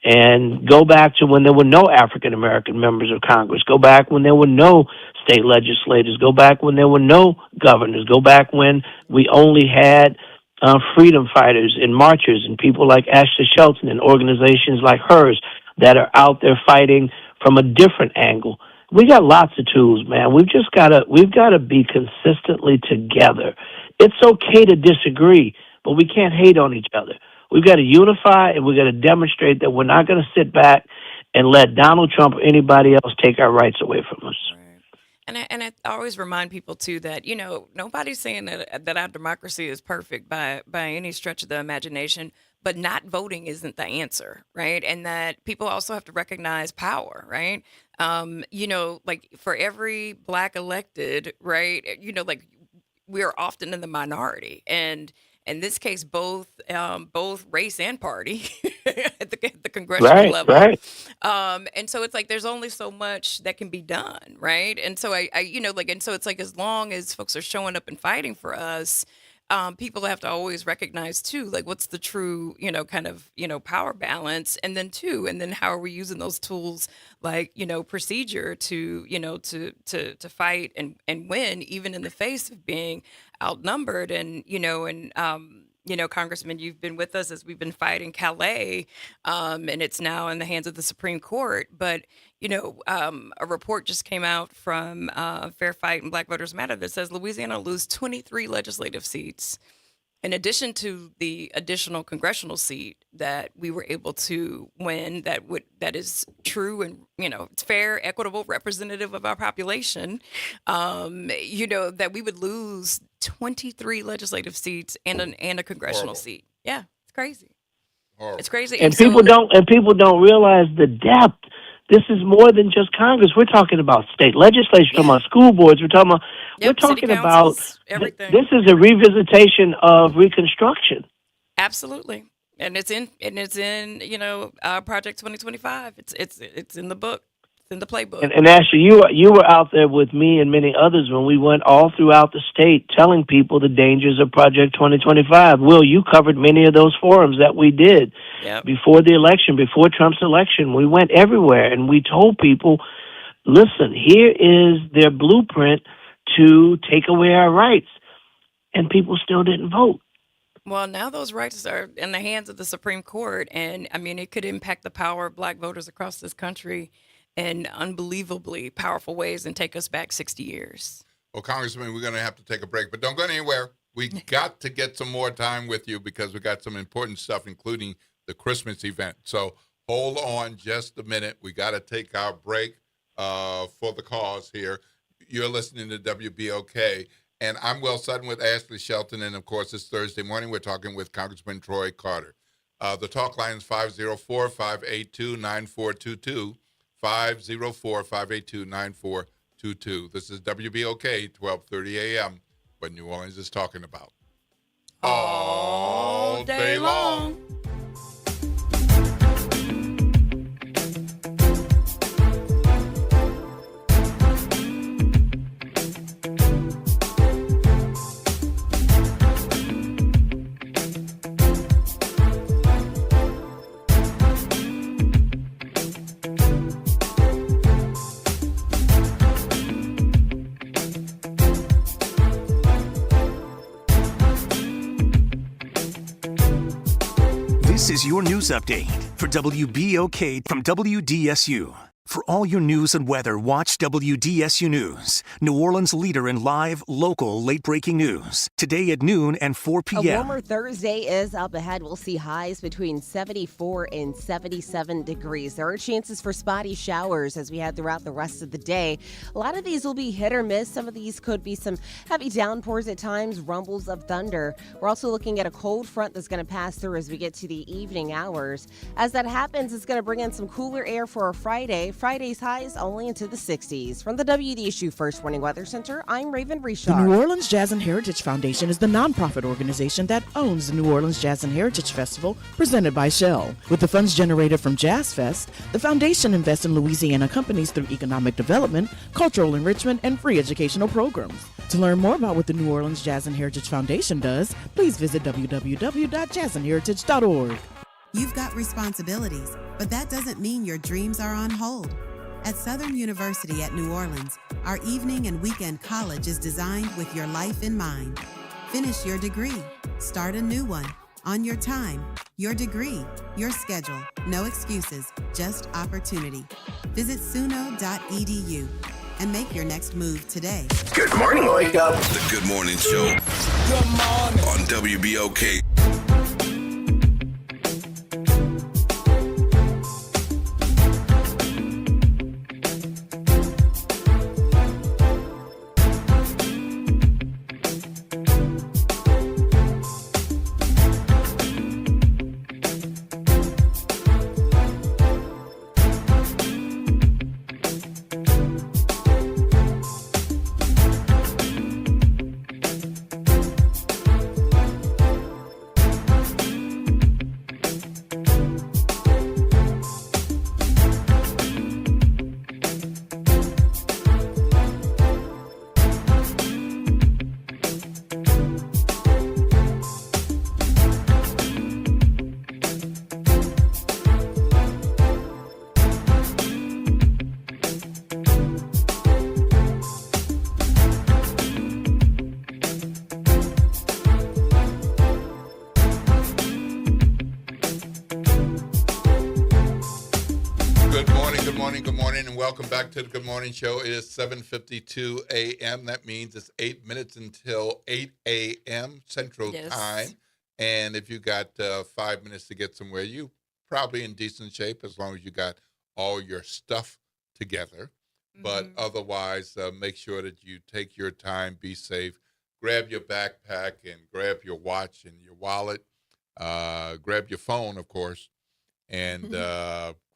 And go back to when there were no African American members of Congress. Go back when there were no state legislators. Go back when there were no governors. Go back when we only had freedom fighters and marchers and people like Ashley Shelton and organizations like hers that are out there fighting from a different angle. We got lots of tools, man. We've got to be consistently together. It's okay to disagree, but we can't hate on each other. We've got to unify, and we've got to demonstrate that we're not going to sit back and let Donald Trump or anybody else take our rights away from us. And I always remind people too that nobody's saying that our democracy is perfect by any stretch of the imagination, but not voting isn't the answer, right? And that people also have to recognize power, right? Like for every Black elected, right? Like we are often in the minority, and in this case, both race and party at the congressional level. Right. And so it's like there's only so much that can be done, right? And so and so it's like as long as folks are showing up and fighting for us, people have to always recognize too, like what's the true, kind of, power balance, and then how are we using those tools like, procedure to, to fight and win, even in the face of being outnumbered. And, Congressman, you've been with us as we've been fighting Calais, and it's now in the hands of the Supreme Court. But, a report just came out from Fair Fight and Black Voters Matter that says Louisiana will lose 23 legislative seats, in addition to the additional congressional seat that we were able to win. That is true and it's fair, equitable, representative of our population. That we would lose 23 legislative seats and a congressional seat. Yeah, it's crazy. Horrible. It's crazy. And people don't realize the depth. This is more than just Congress. We're talking about state legislature, we're talking about school boards, we're talking about everything. This is a revisitation of Reconstruction. Absolutely. And it's in Project 2025. It's in the book. In the playbook. And Ashley, you were out there with me and many others when we went all throughout the state telling people the dangers of Project 2025. Will, you covered many of those forums that we did before the election, before Trump's election. We went everywhere and we told people, listen, here is their blueprint to take away our rights. And people still didn't vote. Well, now those rights are in the hands of the Supreme Court. And I mean, it could impact the power of Black voters across this country in unbelievably powerful ways and take us back 60 years. Well, Congressman, we're going to have to take a break, but don't go anywhere. We got to get some more time with you because we got some important stuff, including the Christmas event. So hold on just a minute. We got to take our break for the cause here. You're listening to WBOK, and I'm Will Sutton with Ashley Shelton, and of course, it's Thursday morning. We're talking with Congressman Troy Carter. The talk line is 504-582-9422. 504-582-9422. This is WBOK, 1230 a.m., what New Orleans is talking about. All day long. This is your news update for WBOK from WDSU. For all your news and weather, watch WDSU News, New Orleans' leader in live, local, late-breaking news. Today at noon and 4 A p.m. warmer Thursday is up ahead. We'll see highs between 74 and 77 degrees. There are chances for spotty showers as we head throughout the rest of the day. A lot of these will be hit or miss. Some of these could be some heavy downpours at times, rumbles of thunder. We're also looking at a cold front that's going to pass through as we get to the evening hours. As that happens, it's going to bring in some cooler air for a Friday. Friday's highs only into the 60s. From the WDSU First Warning Weather Center, I'm Raven Richard. The New Orleans Jazz and Heritage Foundation is the nonprofit organization that owns the New Orleans Jazz and Heritage Festival presented by Shell. With the funds generated from Jazz Fest, the foundation invests in Louisiana companies through economic development, cultural enrichment, and free educational programs. To learn more about what the New Orleans Jazz and Heritage Foundation does, please visit www.jazzandheritage.org. You've got responsibilities, but that doesn't mean your dreams are on hold. At Southern University at New Orleans, our evening and weekend college is designed with your life in mind. Finish your degree, start a new one, on your time, your degree, your schedule, no excuses, just opportunity. Visit suno.edu and make your next move today. Good morning, wake up. The Good Morning Show. Good morning. On WBOK. Good morning, and welcome back to the Good Morning Show. It is 7:52 a.m. That means it's 8 minutes until 8 a.m. Central Time. And if you got 5 minutes to get somewhere, you probably in decent shape as long as you got all your stuff together. But otherwise, make sure that you take your time, be safe, grab your backpack and grab your watch and your wallet, grab your phone, of course, and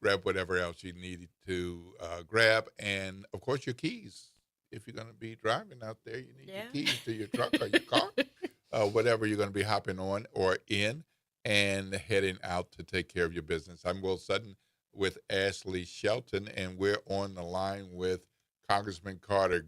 grab whatever else you need to grab. And, of course, your keys. If you're going to be driving out there, you need your keys to your truck or your car, whatever you're going to be hopping on or in and heading out to take care of your business. I'm Will Sutton with Ashley Shelton, and we're on the line with Congressman Carter.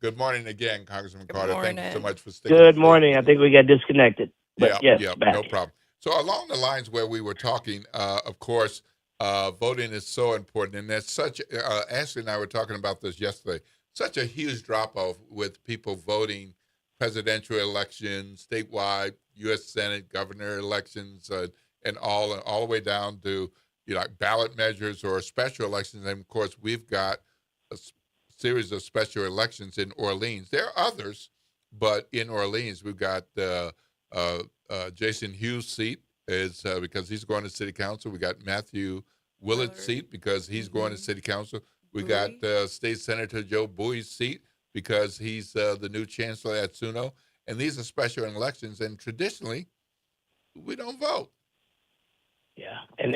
Good morning again, Congressman Carter. Morning. Thank you so much for sticking Good morning. I think we got disconnected. But yeah, back. no problem. So along the lines where we were talking, of course, voting is so important, and there's such. Ashley and I were talking about this yesterday. Such a huge drop-off with people voting presidential elections, statewide, U.S. Senate, governor elections, and all the way down to like ballot measures or special elections. And of course, we've got a series of special elections in Orleans. There are others, but in Orleans, we've got Jason Hughes' seat is because he's going to city council. We got Matthew Willard's seat because he's going to city council. We got State Senator Joe Bowie's seat because he's the new chancellor at SUNO. And these are special elections, and traditionally, we don't vote. Yeah, and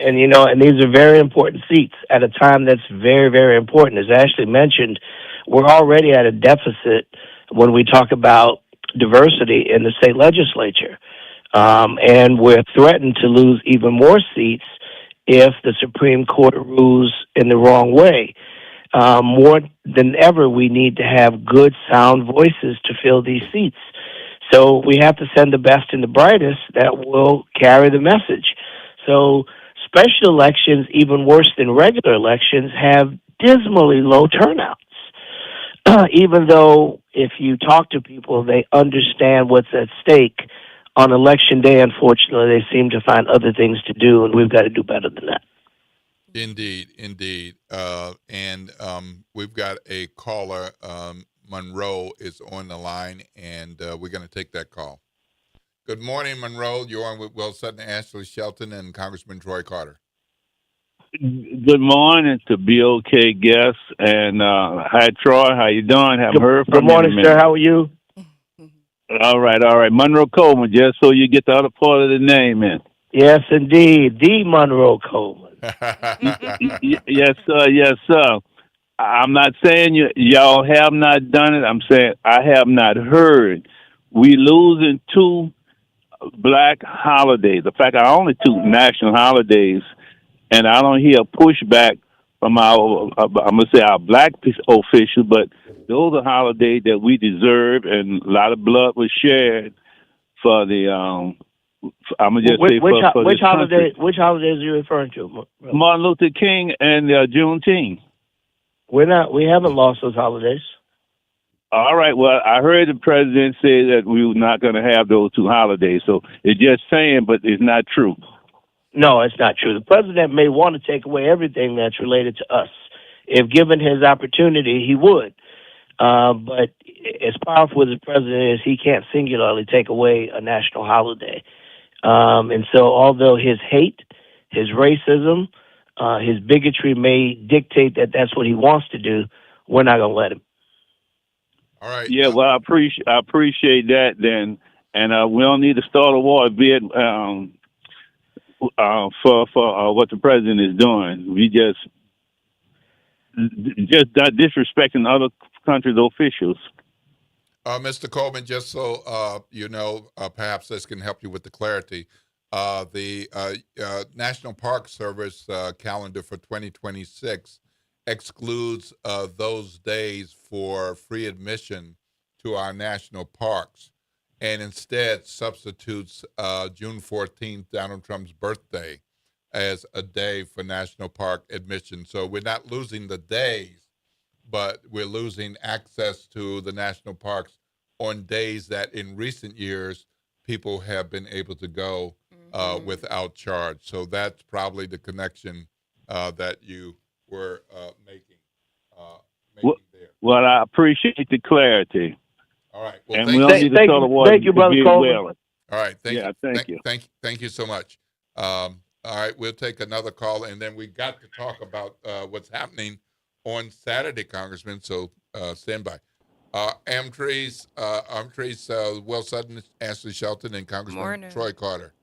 these are very important seats at a time that's very, very important. As Ashley mentioned, we're already at a deficit when we talk about diversity in the state legislature. And we're threatened to lose even more seats if the Supreme Court rules in the wrong way. More than ever, we need to have good, sound voices to fill these seats. So we have to send the best and the brightest that will carry the message. So special elections, even worse than regular elections, have dismally low turnouts. Even though if you talk to people, they understand what's at stake. On election day, unfortunately, they seem to find other things to do, and we've got to do better than that. Indeed, indeed. And we've got a caller. Monroe is on the line, and we're going to take that call. Good morning, Monroe. You're on with Will Sutton, Ashley Shelton, and Congressman Troy Carter. Good morning to BOK guests, and hi Troy, how you doing? Haven't heard from you. Good morning, sir. How are you? All right. Monroe Coleman, just so you get the other part of the name in. Yes, indeed, the Monroe Coleman. Yes, sir. Yes, sir. I'm not saying y'all have not done it. I'm saying I have not heard. We losing 2 black holidays. In fact, only 2 national holidays. And I don't hear pushback from our, I'm going to say our black officials, but those are holidays that we deserve, and a lot of blood was shared for the, I'm going to just say for which this country. Which holidays are you referring to? Martin Luther King and Juneteenth. We haven't lost those holidays. All right. Well, I heard the president say that we were not going to have those 2 holidays. So it's just saying, but it's not true. No, it's not true. The president may want to take away everything that's related to us. If given his opportunity, he would. But as powerful as the president is, he can't singularly take away a national holiday. And so although his hate, his racism, his bigotry may dictate that that's what he wants to do, we're not going to let him. All right. Yeah, well, I appreciate that then. And we don't need to start a war, be it for what the president is doing. We just not disrespecting other countries' officials. Mr. Coleman, just so you know, perhaps this can help you with the clarity. The National Park Service calendar for 2026 excludes those days for free admission to our national parks, and instead substitutes June 14th, Donald Trump's birthday, as a day for national park admission. So we're not losing the days, but we're losing access to the national parks on days that in recent years people have been able to go without charge. So that's probably the connection that you were making there. Well, I appreciate the clarity. All right. Well, and we don't need to start a war. Thank you, Brother Coleman. All right. Thank you. Thank you so much. All right. We'll take another call, and then we got to talk about what's happening on Saturday, Congressman. So stand by. Amtree's Will Sutton, Ashley Shelton, and Congressman Troy Carter.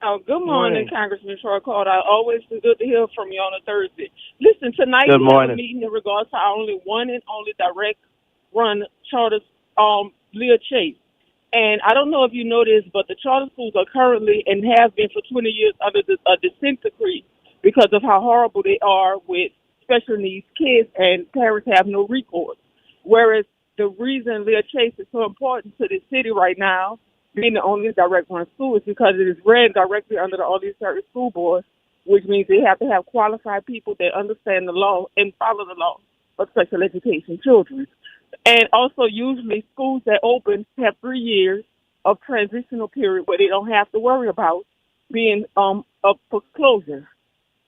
Oh, good morning, Congressman Troy Carter. Always good to hear from you on a Thursday. Listen, tonight we have a meeting in regards to our one and only direct run charter, Leah Chase. And I don't know if you know this, but the charter schools are currently and have been for 20 years under a dissent decree because of how horrible they are with special needs kids, and parents have no recourse. Whereas the reason Leah Chase is so important to the city right now, being the only direct run school, is because it is ran directly under the Orleans Service School Board, which means they have to have qualified people that understand the law and follow the law of special education children. And also, usually schools that open have 3 years of transitional period where they don't have to worry about being up for closure.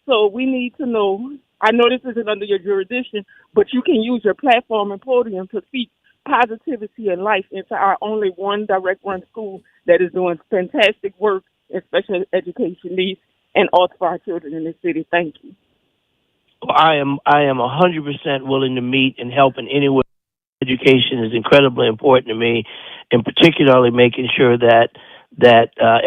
So we need to know, I know this isn't under your jurisdiction, but you can use your platform and podium to speak positivity and life into our only one direct run school that is doing fantastic work in special education needs and all for our children in this city. Thank you. I am 100% willing to meet and help in any way. Education is incredibly important to me, and particularly making sure that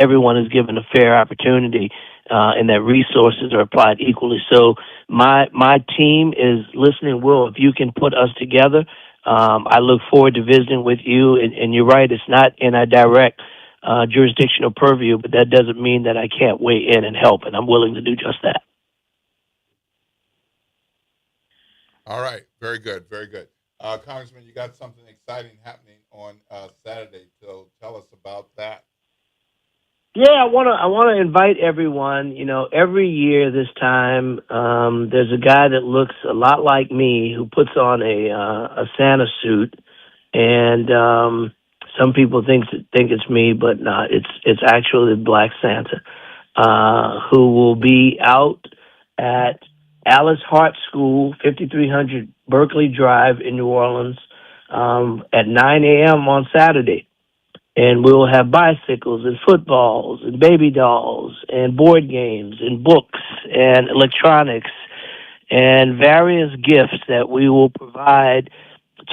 everyone is given a fair opportunity and that resources are applied equally. So my team is listening. Will, if you can put us together, I look forward to visiting with you. And you're right, it's not in our direct jurisdictional purview, but that doesn't mean that I can't weigh in and help, and I'm willing to do just that. All right. Very good. Very good. Congressman, you got something exciting happening on Saturday, so tell us about that. Yeah, I want to invite everyone. You know, every year this time, there's a guy that looks a lot like me who puts on a Santa suit, and some people think it's me, but not. It's actually the Black Santa, who will be out at Alice Hart School, 5300 Berkeley Drive in New Orleans, at 9 a.m. on Saturday. And we'll have bicycles and footballs and baby dolls and board games and books and electronics and various gifts that we will provide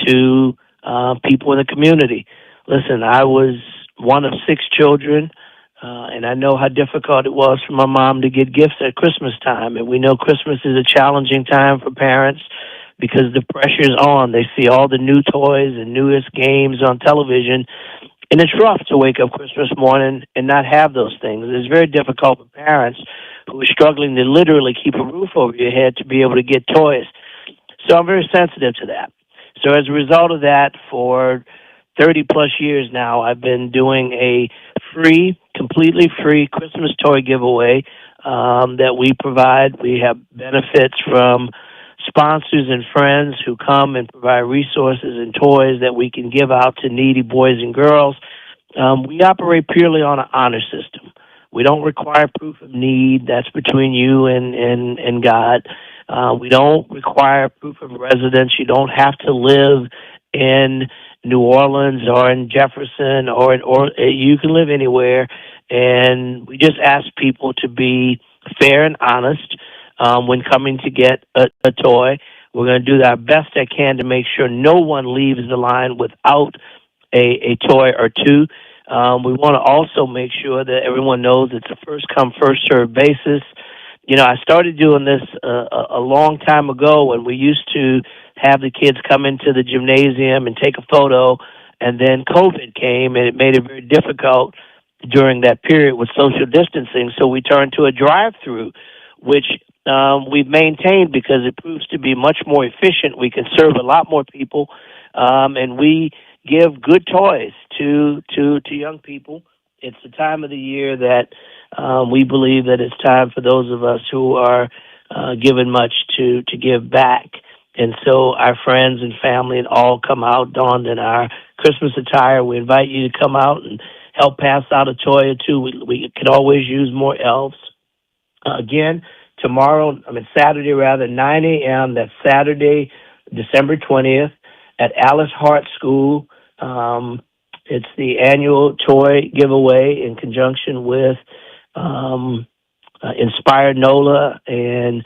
to people in the community. Listen, I was one of 6 children, and I know how difficult it was for my mom to get gifts at Christmas time. And we know Christmas is a challenging time for parents because the pressure's on. They see all the new toys and newest games on television, and it's rough to wake up Christmas morning and not have those things. It's very difficult for parents who are struggling to literally keep a roof over your head to be able to get toys. So I'm very sensitive to that. So as a result of that, for 30-plus years now, I've been doing a completely free Christmas toy giveaway that we provide. We have benefits from sponsors and friends who come and provide resources and toys that we can give out to needy boys and girls. We operate purely on an honor system. We don't require proof of need. That's between you and God. We don't require proof of residence. You don't have to live in New Orleans or in Jefferson or you can live anywhere. And we just ask people to be fair and honest when coming to get a toy. We're going to do our best I can to make sure no one leaves the line without a toy or two. We want to also make sure that everyone knows it's a first-come, first-served basis. You know, I started doing this a long time ago when we used to have the kids come into the gymnasium and take a photo, and then COVID came, and it made it very difficult during that period with social distancing. So we turned to a drive-through, which we've maintained because it proves to be much more efficient. We can serve a lot more people, and we give good toys to young people. It's the time of the year that we believe that it's time for those of us who are given much to give back. And so our friends and family and all come out donned in our Christmas attire. We invite you to come out and help pass out a toy or two. We could always use more elves. Again, Saturday, 9 a.m. That's Saturday, December 20th at Alice Hart School. It's the annual toy giveaway in conjunction with Inspired NOLA and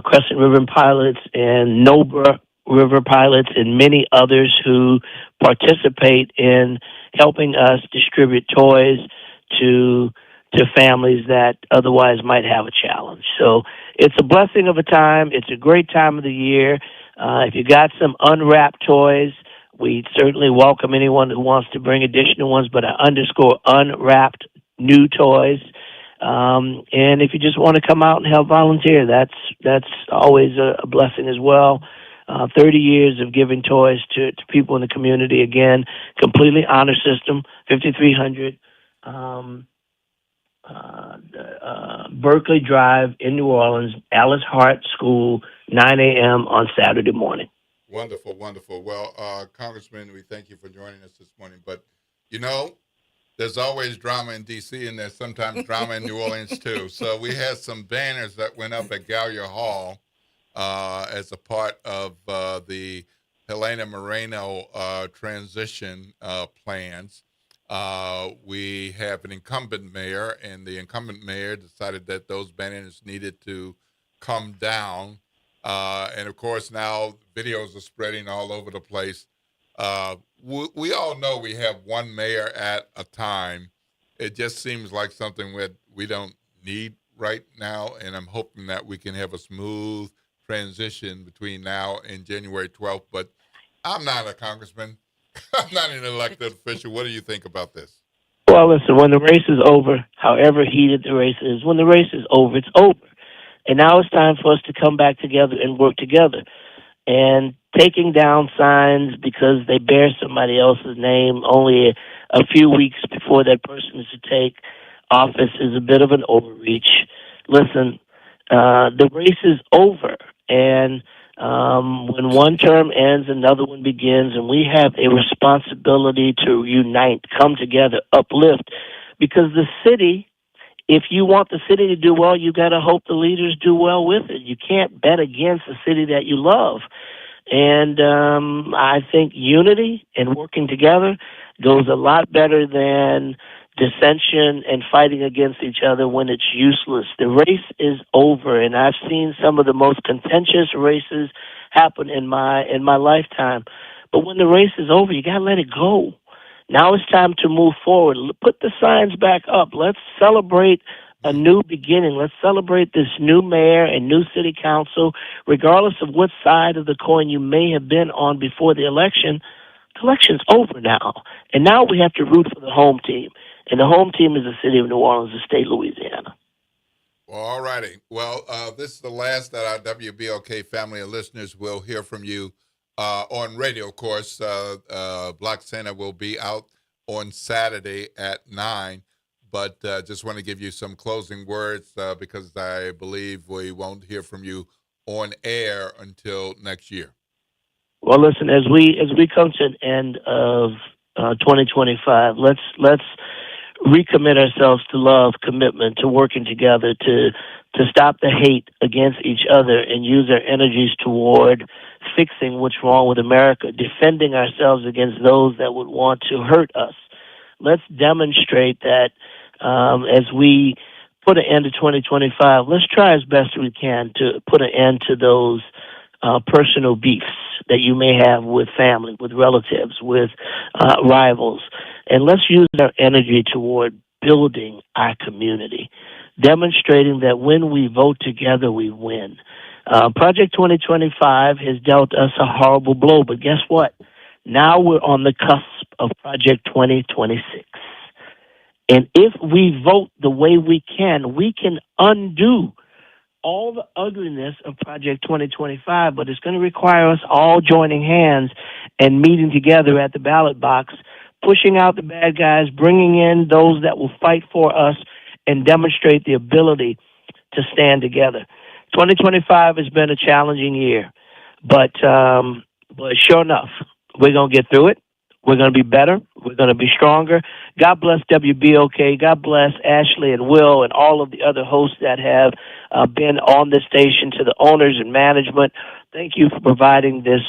Crescent River Pilots and Nobra River Pilots and many others who participate in helping us distribute toys to families that otherwise might have a challenge. So it's a blessing of a time. It's a great time of the year. If you got some unwrapped toys, we certainly welcome anyone who wants to bring additional ones, but I underscore unwrapped new toys. And if you just want to come out and help volunteer, that's always a blessing as well. 30 years of giving toys to people in the community. Again, completely honor system, 5300 Berkeley Drive in New Orleans, Alice Hart School, 9 a.m. on Saturday morning. Wonderful, wonderful. Well, Congressman, we thank you for joining us this morning. But, you know, there's always drama in D.C., and there's sometimes drama in New Orleans, too. So we had some banners that went up at Gallier Hall as a part of the Helena Moreno transition plans. We have an incumbent mayor, and the incumbent mayor decided that those banners needed to come down. And, of course, now videos are spreading all over the place. We all know we have one mayor at a time. It just seems like something we don't need right now, and I'm hoping that we can have a smooth transition between now and January 12th. But I'm not a congressman. I'm not an elected official. What do you think about this? Well, listen, when the race is over, however heated the race is, when the race is over, it's over. And now it's time for us to come back together and work together. And taking down signs because they bear somebody else's name only a few weeks before that person is to take office is a bit of an overreach. Listen, the race is over. And when one term ends, another one begins, and we have a responsibility to unite, come together, uplift, because the city if you want the city to do well, you got to hope the leaders do well with it. You can't bet against a city that you love. And I think unity and working together goes a lot better than dissension and fighting against each other when it's useless. The race is over, and I've seen some of the most contentious races happen in my lifetime. But when the race is over, you got to let it go. Now it's time to move forward. Put the signs back up. Let's celebrate a new beginning. Let's celebrate this new mayor and new city council, regardless of what side of the coin you may have been on before the election. The election's over now, and now we have to root for the home team. And the home team is the city of New Orleans, the state of Louisiana. Well, all righty. Well, this is the last that our WBOK family of listeners will hear from you on radio, of course. Black Santa will be out on Saturday at 9. But just want to give you some closing words because I believe we won't hear from you on air until next year. Well, listen, as we come to an end of 2025, let's recommit ourselves to love, commitment, to working together, to stop the hate against each other and use our energies toward fixing what's wrong with America, defending ourselves against those that would want to hurt us. Let's demonstrate that as we put an end to 2025, let's try as best we can to put an end to those personal beefs that you may have with family, with relatives, with rivals. And let's use our energy toward building our community, demonstrating that when we vote together, we win. Project 2025 has dealt us a horrible blow, but guess what? Now we're on the cusp of Project 2026. And if we vote the way we can undo all the ugliness of Project 2025, but it's going to require us all joining hands and meeting together at the ballot box, pushing out the bad guys, bringing in those that will fight for us and demonstrate the ability to stand together. 2025 has been a challenging year, but sure enough, we're going to get through it. We're going to be better. We're going to be stronger. God bless WBOK. God bless Ashley and Will and all of the other hosts that have been on this station, to the owners and management. Thank you for providing this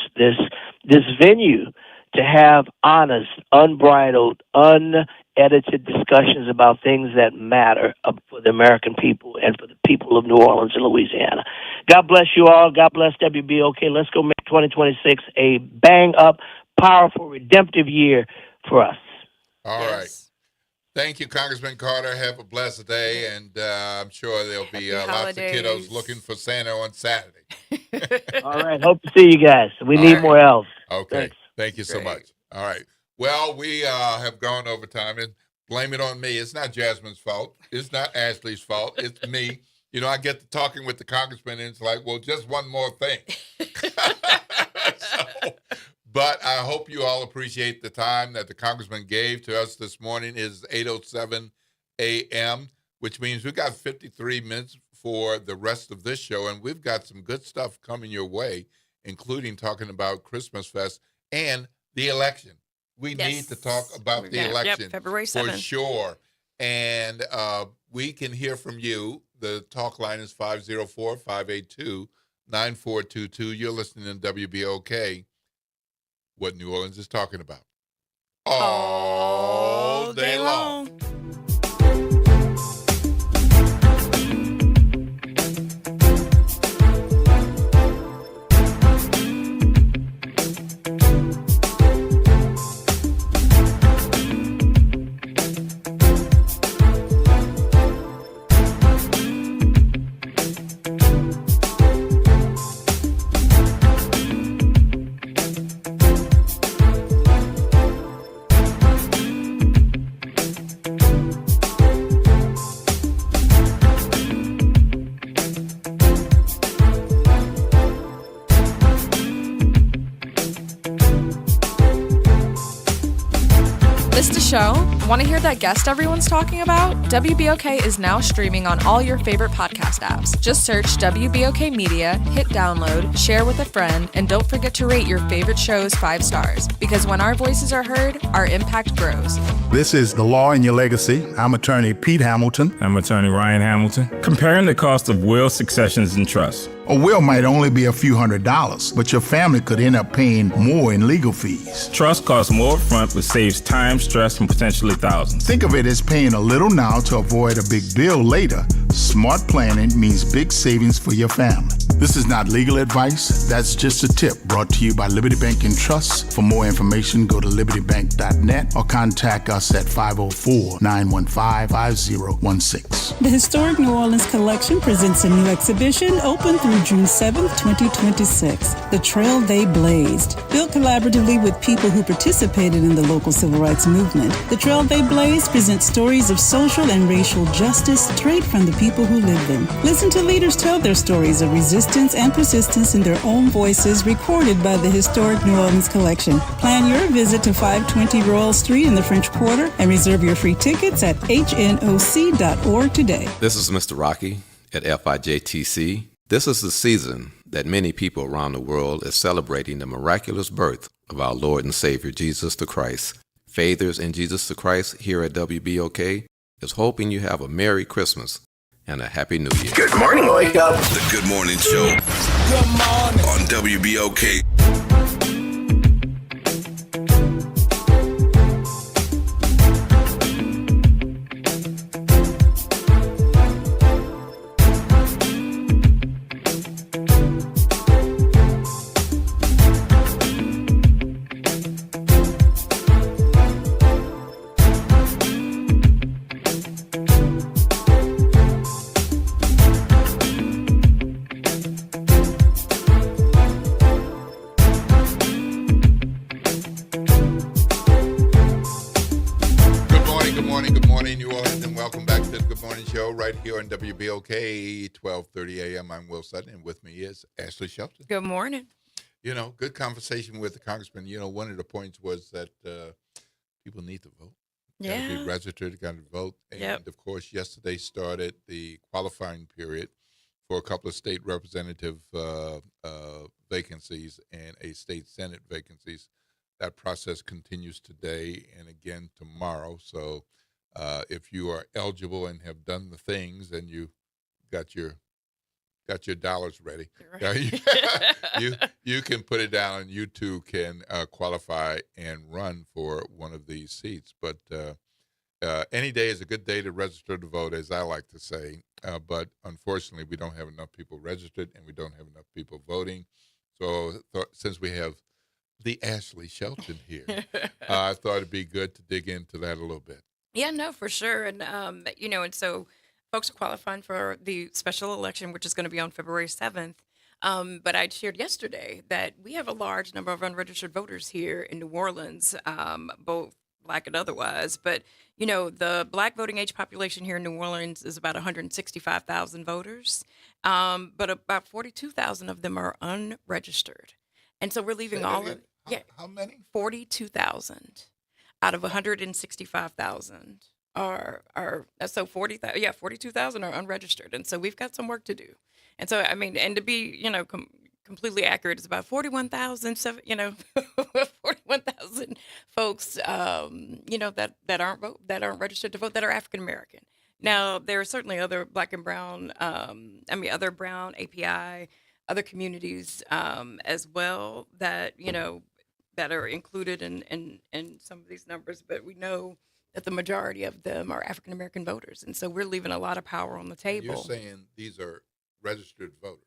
venue to have honest, unbridled, unedited discussions about things that matter for the American people and for the people of New Orleans and Louisiana. God bless you all. God bless WBOK. Let's go make 2026 a bang-up, powerful, redemptive year for us. All right. Thank you, Congressman Carter. Have a blessed day, and I'm sure there'll be lots of kiddos looking for Santa on Saturday. All right. Hope to see you guys. We need more elves. Okay. Thanks. Thank you so much. All right. Well, we have gone over time, and blame it on me. It's not Jasmine's fault. It's not Ashley's fault. It's me. You know, I get to talking with the congressman, and it's like, well, just one more thing. But I hope you all appreciate the time that the congressman gave to us this morning. It is 8:07 a.m., which means we've got 53 minutes for the rest of this show, and we've got some good stuff coming your way, including talking about Christmas Fest and the election. We need to talk about the election February 7th. for sure. And we can hear from you. The talk line is 504-582-9422. You're listening to WBOK. What New Orleans is talking about all day long. Show? Want to hear that guest everyone's talking about? WBOK is now streaming on all your favorite podcast apps. Just search WBOK Media, hit download, share with a friend, and don't forget to rate your favorite shows 5 stars. Because when our voices are heard, our impact grows. This is The Law and Your Legacy. I'm attorney Pete Hamilton. I'm attorney Ryan Hamilton. Comparing the cost of wills, successions, and trusts. A will might only be a few $100s, but your family could end up paying more in legal fees. Trust costs more upfront, but saves time, stress, and potentially thousands. Think of it as paying a little now to avoid a big bill later. Smart planning means big savings for your family. This is not legal advice. That's just a tip brought to you by Liberty Bank and Trust. For more information, go to libertybank.net or contact us at 504-915-5016. The Historic New Orleans Collection presents a new exhibition open through June 7th, 2026. The Trail They Blazed. Built collaboratively with people who participated in the local civil rights movement, The Trail They Blazed presents stories of social and racial justice straight from the people who lived them. Listen to leaders tell their stories of resistance and persistence in their own voices, recorded by the Historic New Orleans Collection. Plan your visit to 520 Royal Street in the French Quarter and reserve your free tickets at hnoc.org today. This is Mr. Rocky at FIJTC. This is the season that many people around the world is celebrating the miraculous birth of our Lord and Savior Jesus the Christ. Faithers in Jesus the Christ here at WBOK is hoping you have a Merry Christmas and a Happy New Year. Good morning, Wake Up. The Good Morning Show. Good morning. On WBOK. Here on WBOK 1230 AM. I'm Will Sutton, and with me is Ashley Shelton. Good morning. You know, good conversation with the congressman. You know, one of the points was that people need to vote. Yeah. Got to be registered, got to vote. And, of course, yesterday started the qualifying period for a couple of state representative vacancies and a state Senate vacancies. That process continues today and again tomorrow. So if you are eligible and have done the things and you got your dollars ready, right. you can put it down and you too can qualify and run for one of these seats. But any day is a good day to register to vote, as I like to say. But unfortunately, we don't have enough people registered and we don't have enough people voting. So since we have the Ashley Shelton here, I thought it'd be good to dig into that a little bit. Yeah, no, for sure. And, and so folks are qualifying for the special election, which is going to be on February 7th. But I shared yesterday that we have a large number of unregistered voters here in New Orleans, both Black and otherwise. But, the Black voting age population here in New Orleans is about 165,000 voters, but about 42,000 of them are unregistered. And so we're leaving all of How many? 42,000 out of 165,000 are so 42,000 are unregistered, and so we've got some work to do. And so and to be completely accurate, it's about 41,000 41,000 folks that aren't registered to vote that are African American. Now there are certainly other Black and brown, other brown API, other communities as well that that are included in some of these numbers, but we know that the majority of them are African American voters, and so we're leaving a lot of power on the table. You're saying these are registered voters.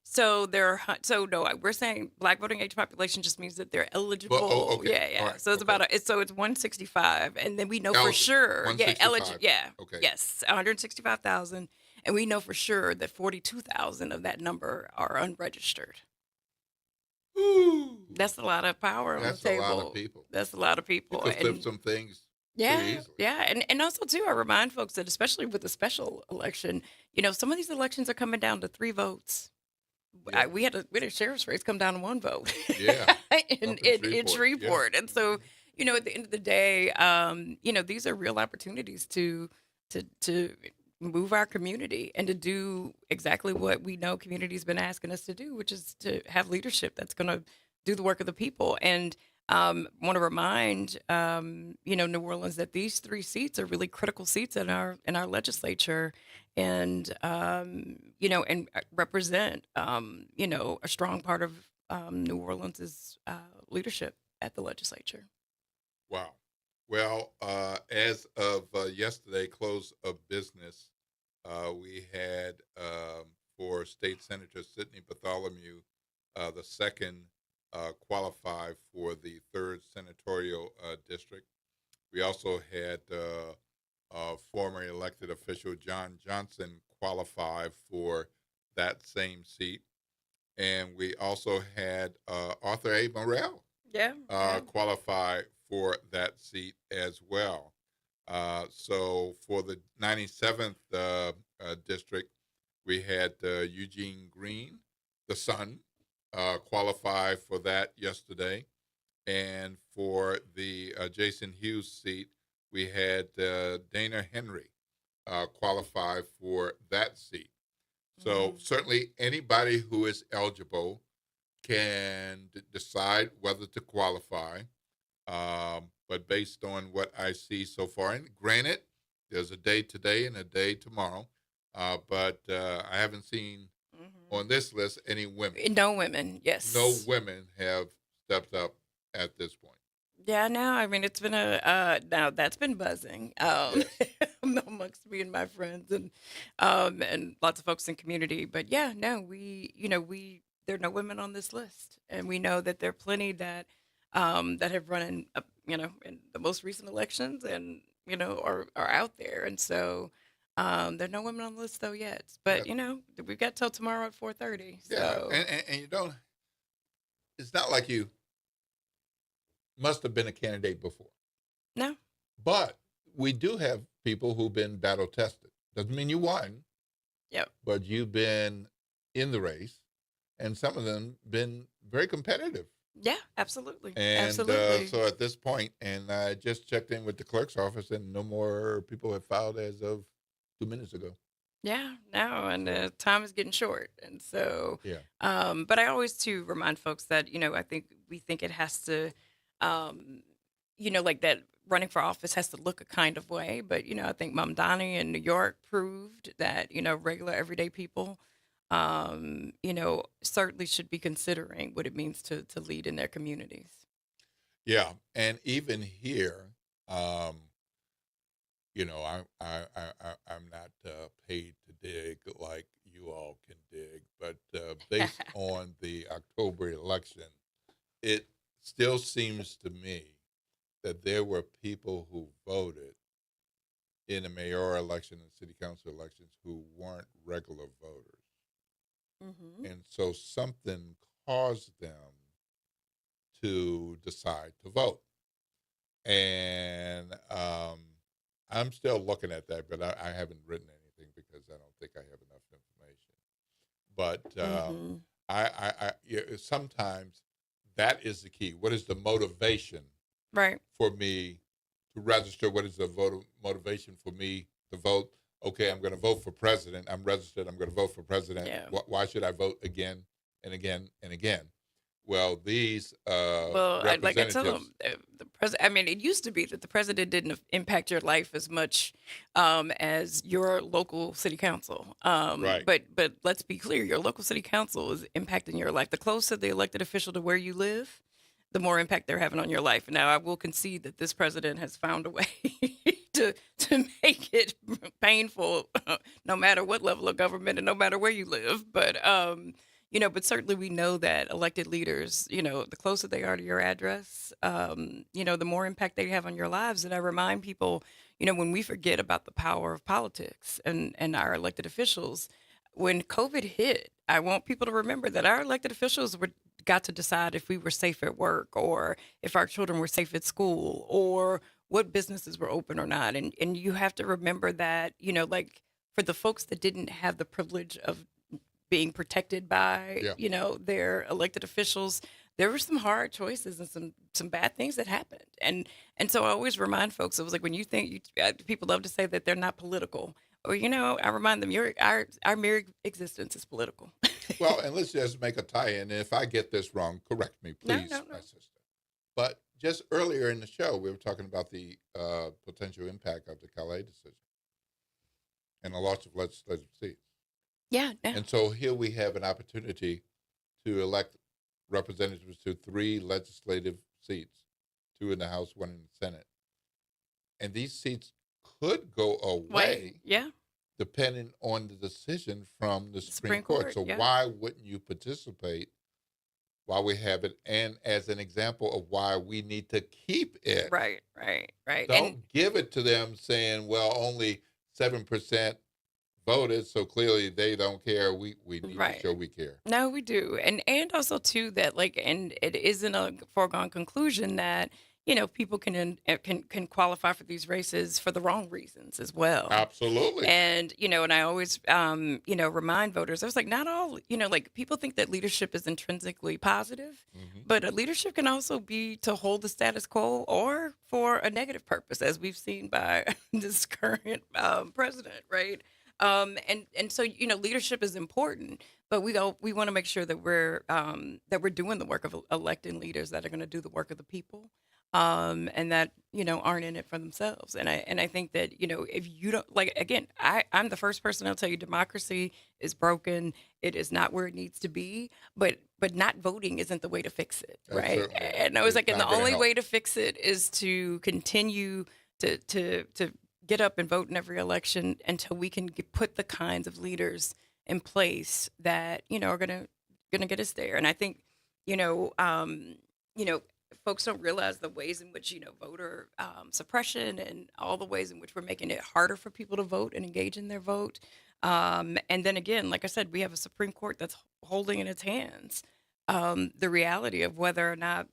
So we're saying Black voting age population just means that they're eligible. Well, okay. Yeah. Right. So it's it's 165, and then we know for sure. 165. Okay. Yes, 165,000, and we know for sure that 42,000 of that number are unregistered. That's a lot of power on the table. That's a lot of people. That's a lot of people. You could flip some things pretty easily. Yeah. And also, too, I remind folks that especially with the special election, some of these elections are coming down to 3 votes. Yeah. We had a sheriff's race come down to 1 vote. Yeah. in Shreveport. Yeah. And so, at the end of the day, these are real opportunities to move our community and to do exactly what we know community's been asking us to do, which is to have leadership that's going to do the work of the people. And want to remind, New Orleans that these 3 seats are really critical seats in our legislature, and and represent, a strong part of New Orleans's leadership at the legislature. Wow. Well, as of yesterday, close of business, we had for State Senator Sidney Bartholomew, the second qualify for the 3rd senatorial district. We also had former elected official John Johnson qualify for that same seat. And we also had Arthur A. Morrell qualify for that seat as well. So for the 97th district, we had Eugene Green, the son, qualify for that yesterday. And for the Jason Hughes seat, we had Dana Henry qualify for that seat. So certainly anybody who is eligible can decide whether to qualify. But based on what I see so far, and granted, there's a day today and a day tomorrow, but I haven't seen on this list any women. No women, yes. No women have stepped up at this point. Yeah, no, I mean, it's been now that's been buzzing amongst me and my friends and lots of folks in community. But yeah, no, there are no women on this list. And we know that there are plenty that have run in the most recent elections and, are out there. And so there are no women on the list though yet. But, we've got till tomorrow at 4:30. So. Yeah, and you don't, it's not like you must have been a candidate before. No. But we do have people who've been battle tested. Doesn't mean you won. Yep. But you've been in the race, and some of them been very competitive. Yeah, absolutely. And absolutely. So at this point, and I just checked in with the clerk's office, and no more people have filed as of 2 minutes ago. Yeah, no, and time is getting short, and so. Yeah. But I always too remind folks that I think we think it has to. Like that running for office has to look a kind of way. But, I think Mamdani in New York proved that, regular everyday people, certainly should be considering what it means to lead in their communities. Yeah. And even here, I'm not paid to dig like you all can dig, but based on the October election, it still seems to me that there were people who voted in the mayoral election and city council elections who weren't regular voters. Mm-hmm. And so something caused them to decide to vote. And I'm still looking at that, but I haven't written anything because I don't think I have enough information. But sometimes that is the key. What is the motivation for me to register? What is the motivation for me to vote? Okay, I'm going to vote for president. I'm registered. I'm going to vote for president. Yeah. Why should I vote again and again and again? Well, these like I representatives. tell them, the president. I mean, it used to be that the president didn't impact your life as much as your local city council. Right. But let's be clear, your local city council is impacting your life. The closer the elected official to where you live, the more impact they're having on your life. Now, I will concede that this president has found a way to make it painful, no matter what level of government and no matter where you live. But but certainly we know that elected leaders, the closer they are to your address, the more impact they have on your lives. And I remind people, when we forget about the power of politics and our elected officials, when COVID hit, I want people to remember that our elected officials got to decide if we were safe at work or if our children were safe at school or what businesses were open or not. And you have to remember that, like for the folks that didn't have the privilege of being protected by, their elected officials, there were some hard choices and some bad things that happened. And so I always remind folks, it was like when you think, people love to say that they're not political. Or, I remind them, our mere existence is political. Well, and let's just make a tie-in. If I get this wrong, correct me, please, No. my sister. But just earlier in the show, we were talking about the potential impact of the Calais decision and the loss of legislative seats. Yeah. And so here we have an opportunity to elect representatives to 3 legislative seats, 2 in the House, 1 in the Senate. And these seats could go away, depending on the decision from the Supreme Court. So why wouldn't you participate while we have it? And as an example of why we need to keep it. Right. Don't give it to them saying, well, only 7% voted, so clearly they don't care. We need to show we care. No, we do. And also too that and it isn't a foregone conclusion that, people can qualify for these races for the wrong reasons as well. Absolutely. And, and I always, remind voters, I was like, not all, people think that leadership is intrinsically positive, but leadership can also be to hold the status quo or for a negative purpose, as we've seen by this current president, right? And so, leadership is important, but we want to make sure that we're doing the work of electing leaders that are going to do the work of the people. And that, aren't in it for themselves. And I think that, if you don't, again, I'm the first person I'll tell you democracy is broken. It is not where it needs to be, but not voting isn't the way to fix it. Right. And I was and the only way to fix it is to continue to get up and vote in every election until we can put the kinds of leaders in place that, are going to get us there. And I think, folks don't realize the ways in which, voter suppression and all the ways in which we're making it harder for people to vote and engage in their vote. And then again, like I said, we have a Supreme Court that's holding in its hands the reality of whether or not,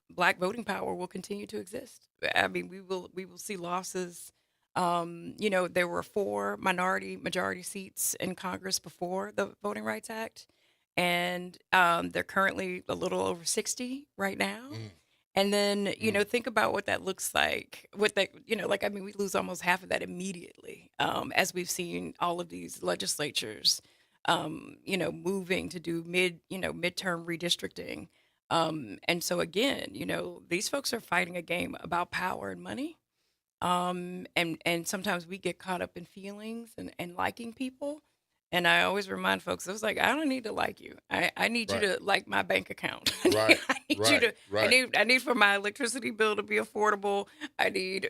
Black voting power will continue to exist. I mean, we will see losses. There were 4 majority seats in Congress before the Voting Rights Act. And they're currently a little over 60 right now. And then, think about what that looks like. What that, we lose almost half of that immediately as we've seen all of these legislatures, moving to do midterm redistricting. And so again, these folks are fighting a game about power and money. And sometimes we get caught up in feelings and liking people. And I always remind folks, I was like, I don't need to like you. I need you to like my bank account. I need for my electricity bill to be affordable. I need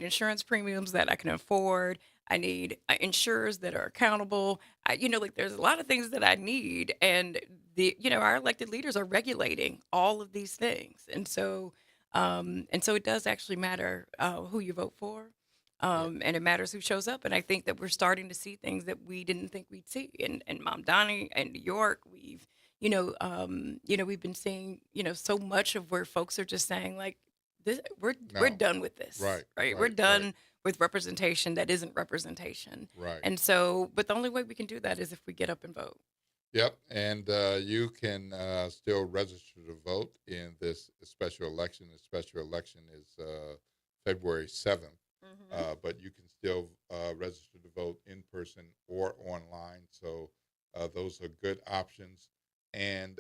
insurance premiums that I can afford. I need insurers that are accountable. There's a lot of things that I need. And our elected leaders are regulating all of these things. And so it does actually matter who you vote for. And it matters who shows up. And I think that we're starting to see things that we didn't think we'd see. And Mamdani and New York, we've been seeing, so much of where folks are just saying like, we're done with this. Right. We're done with representation that isn't representation. Right. And so, but the only way we can do that is if we get up and vote. Yep. And you can still register to vote in this special election. The special election is February 7th. But you can still register to vote in person or online. So those are good options. And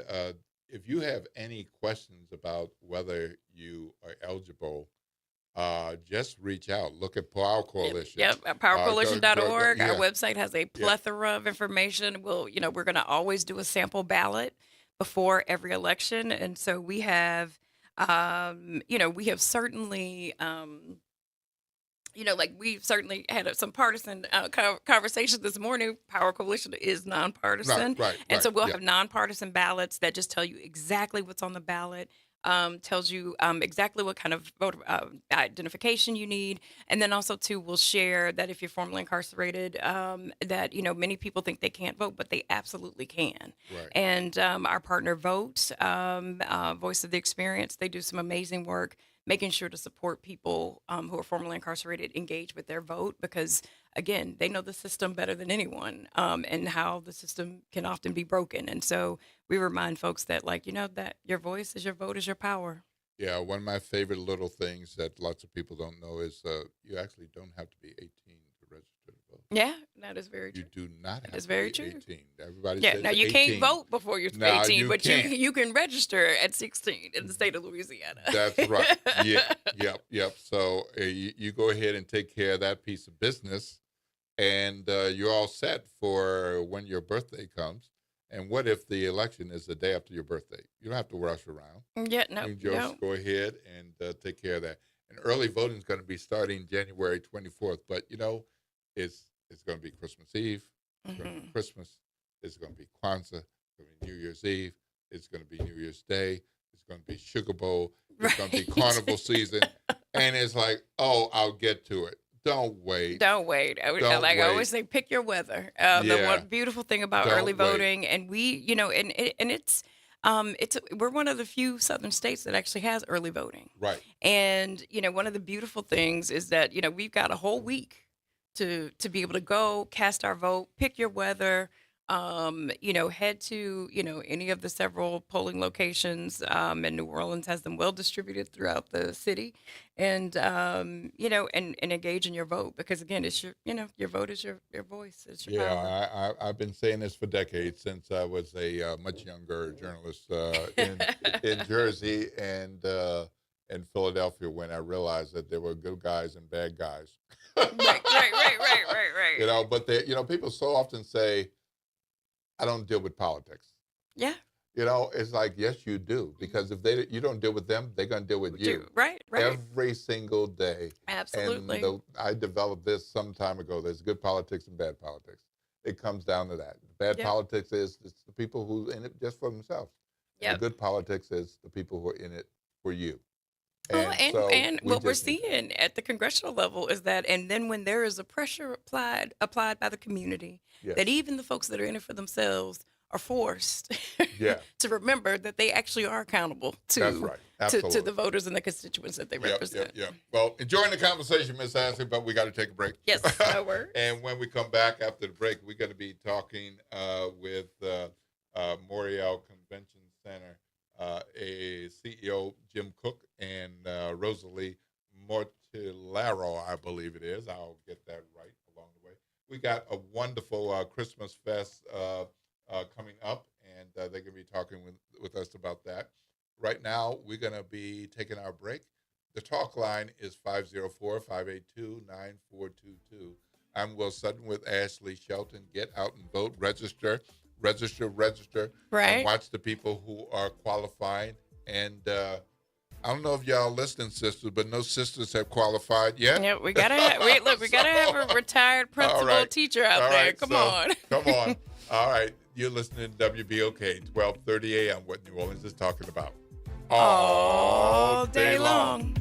if you have any questions about whether you are eligible, just reach out. Look at Power Coalition. Yep, powercoalition.org. Our website has a plethora of information. We're going to always do a sample ballot before every election. And so we have, certainly... we've certainly had some partisan conversations this morning. Power Coalition is nonpartisan. And so we'll have nonpartisan ballots that just tell you exactly what's on the ballot, tells you exactly what kind of voter identification you need. And then also, too, we'll share that if you're formerly incarcerated, that, many people think they can't vote, but they absolutely can. And our partner Vote, Voice of the Experience, they do some amazing work making sure to support people who are formerly incarcerated engage with their vote because, again, they know the system better than anyone and how the system can often be broken. And so we remind folks that, that your voice is your vote is your power. Yeah, one of my favorite little things that lots of people don't know is you actually don't have to be 18 to register to vote. Yeah, that is very true. You do not have That is to very be true. 18. Everybody Yeah, says now you 18. can't vote before you're Now 18, you but can't. you can register at 16 in the state of Louisiana. That's right. Yeah. Yep. So you go ahead and take care of that piece of business, and you're all set for when your birthday comes. And what if the election is the day after your birthday? You don't have to rush around. Yeah, no, You can just go ahead and take care of that. And early voting is going to be starting January 24th. But, it's going to be Christmas Eve. It's going to be Christmas. It's going to be Kwanzaa. It's going to be New Year's Eve. It's going to be New Year's Day. It's going to be Sugar Bowl. It's going to be carnival season. And it's like, oh, I'll get to it. Don't wait. Don't wait. I always say, pick your weather. The one beautiful thing about Don't early wait. voting, and we, and it's we're one of the few southern states that actually has early voting. Right. And one of the beautiful things is that we've got a whole week to be able to go cast our vote, pick your weather. Head to any of the several polling locations, and New Orleans has them well distributed throughout the city, and and engage in your vote, because again, it's your vote is your voice, it's your power. Yeah, I've been saying this for decades, since I was a much younger journalist in Jersey and in Philadelphia, when I realized that there were good guys and bad guys. Right. But people so often say, I don't deal with politics. Yeah. It's like, yes, you do, because if you don't deal with them, they're going to deal with you. Right. Every single day. Absolutely. And I developed this some time ago. There's good politics and bad politics. It comes down to that. Bad politics is it's the people who are in it just for themselves. Yeah. The good politics is the people who are in it for you. And what we're seeing at the congressional level is that, and then when there is a pressure applied by the community, that even the folks that are in it for themselves are forced to remember that they actually are accountable to the voters and the constituents that they represent. Yeah. Well, enjoying the conversation, Ms. Ashley, but we got to take a break. Yes, no worries. And when we come back after the break, we're going to be talking with Morial Convention Center a CEO, Jim Cook, and Rosalie Mortillaro, I believe it is. I'll get that right along the way. We got a wonderful Christmas fest coming up, and they're going to be talking with us about that. Right now, we're going to be taking our break. The talk line is 504-582-9422. I'm Will Sutton with Ashley Shelton. Get out and vote. Register. Right. And watch the people who are qualifying. And I don't know if y'all listening, sisters, but no sisters have qualified yet. Yeah, we gotta have a retired principal teacher out there. Come on. All right, you're listening to WBOK 12:30 a.m. What New Orleans is talking about all day long.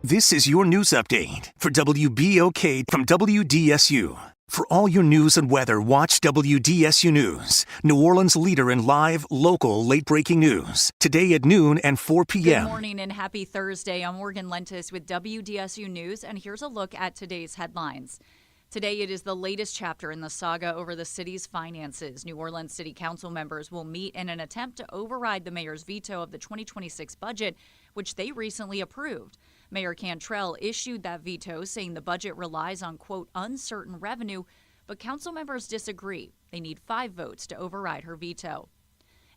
This is your news update for WBOK from WDSU. For all your news and weather, watch WDSU News, New Orleans' leader in live, local, late-breaking news. Today at noon and 4 p.m. Good morning and happy Thursday. I'm Morgan Lentis with WDSU News, and here's a look at today's headlines. Today, it is the latest chapter in the saga over the city's finances. New Orleans City Council members will meet in an attempt to override the mayor's veto of the 2026 budget, which they recently approved. Mayor Cantrell issued that veto, saying the budget relies on, quote, uncertain revenue, but council members disagree. They need 5 votes to override her veto.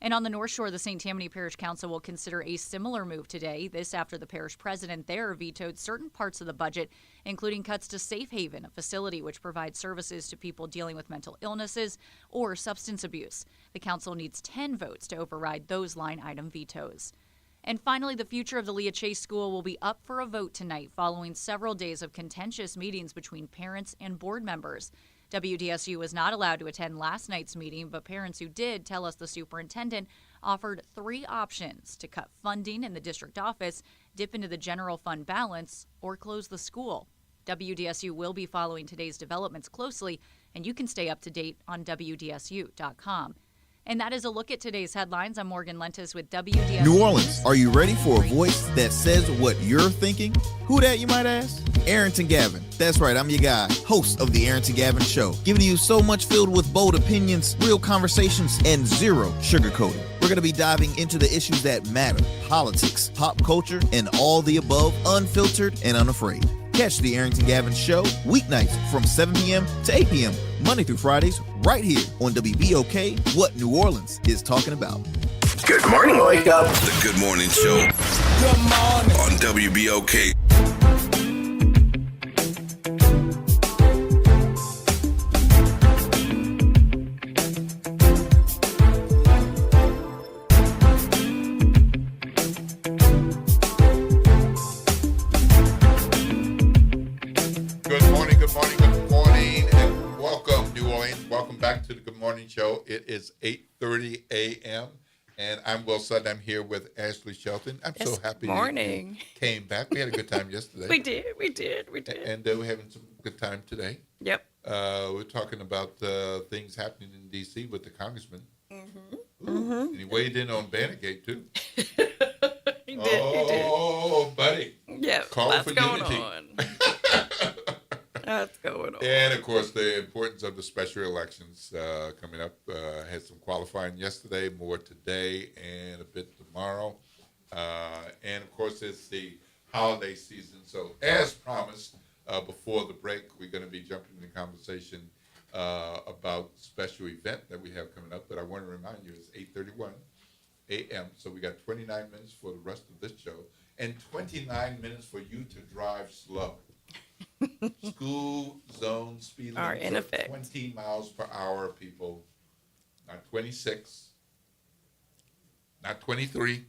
And on the North Shore, the St. Tammany Parish Council will consider a similar move today. This after the parish president there vetoed certain parts of the budget, including cuts to Safe Haven, a facility which provides services to people dealing with mental illnesses or substance abuse. The council needs 10 votes to override those line item vetoes. And finally, the future of the Leah Chase School will be up for a vote tonight following several days of contentious meetings between parents and board members. WDSU was not allowed to attend last night's meeting, but parents who did tell us the superintendent offered 3 options: to cut funding in the district office, dip into the general fund balance, or close the school. WDSU will be following today's developments closely, and you can stay up to date on WDSU.com. And that is a look at today's headlines. I'm Morgan Lentis with WDSU. New Orleans, are you ready for a voice that says what you're thinking? Who that, you might ask? Arrington Gavin. That's right, I'm your guy, host of the Arrington Gavin Show, giving you so much filled with bold opinions, real conversations, and zero sugarcoating. We're going to be diving into the issues that matter: politics, pop culture, and all the above, unfiltered and unafraid. Catch the Arrington Gavin Show weeknights from 7 p.m. to 8 p.m., Monday through Fridays, right here on WBOK, what New Orleans is talking about. Good morning, Wake Up. The Good Morning Show. Good morning. On WBOK. Show. It is 8:30 a.m. and I'm Will Sutton. I'm here with Ashley Shelton. I'm so happy you came back. We had a good time yesterday. We did. And we're having some good time today. Yep. We're talking about things happening in D.C. with the congressman. Mm-hmm. And he weighed in on Bannergate, too. He did. Oh, buddy. Yeah. Call for unity. That's going on. And, of course, the importance of the special elections coming up. Had some qualifying yesterday, more today, and a bit tomorrow. And, of course, it's the holiday season. So, as promised, before the break, we're going to be jumping into conversation about the special event that we have coming up. But I want to remind you, it's 8:31 a.m. So we got 29 minutes for the rest of this show and 29 minutes for you to drive slow. School zone speed limits are 20 miles per hour, people. Not 26, not 23.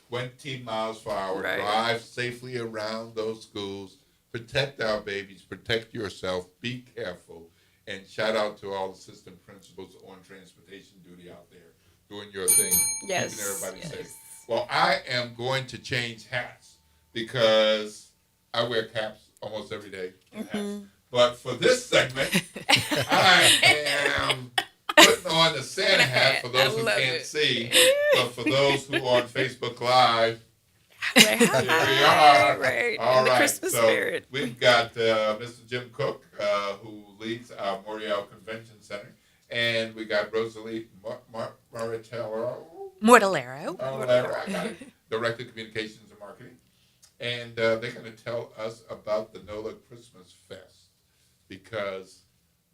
20 miles per hour. Right. Drive safely around those schools. Protect our babies. Protect yourself. Be careful. And shout out to all assistant principals on transportation duty out there doing your thing, keeping everybody safe. Well, I am going to change hats because I wear caps almost every day. Mm-hmm. But for this segment, I am putting on the Santa hat for those who can't see. But for those who are on Facebook Live, here we are. Right. All in the right. Christmas So spirit. we've got Mr. Jim Cook, who leads our Morial Convention Center. And we got Rosalie Mortellaro. Mortellaro. I got it. Director of Communications and Marketing. And they're going to tell us about the NOLA Christmas Fest because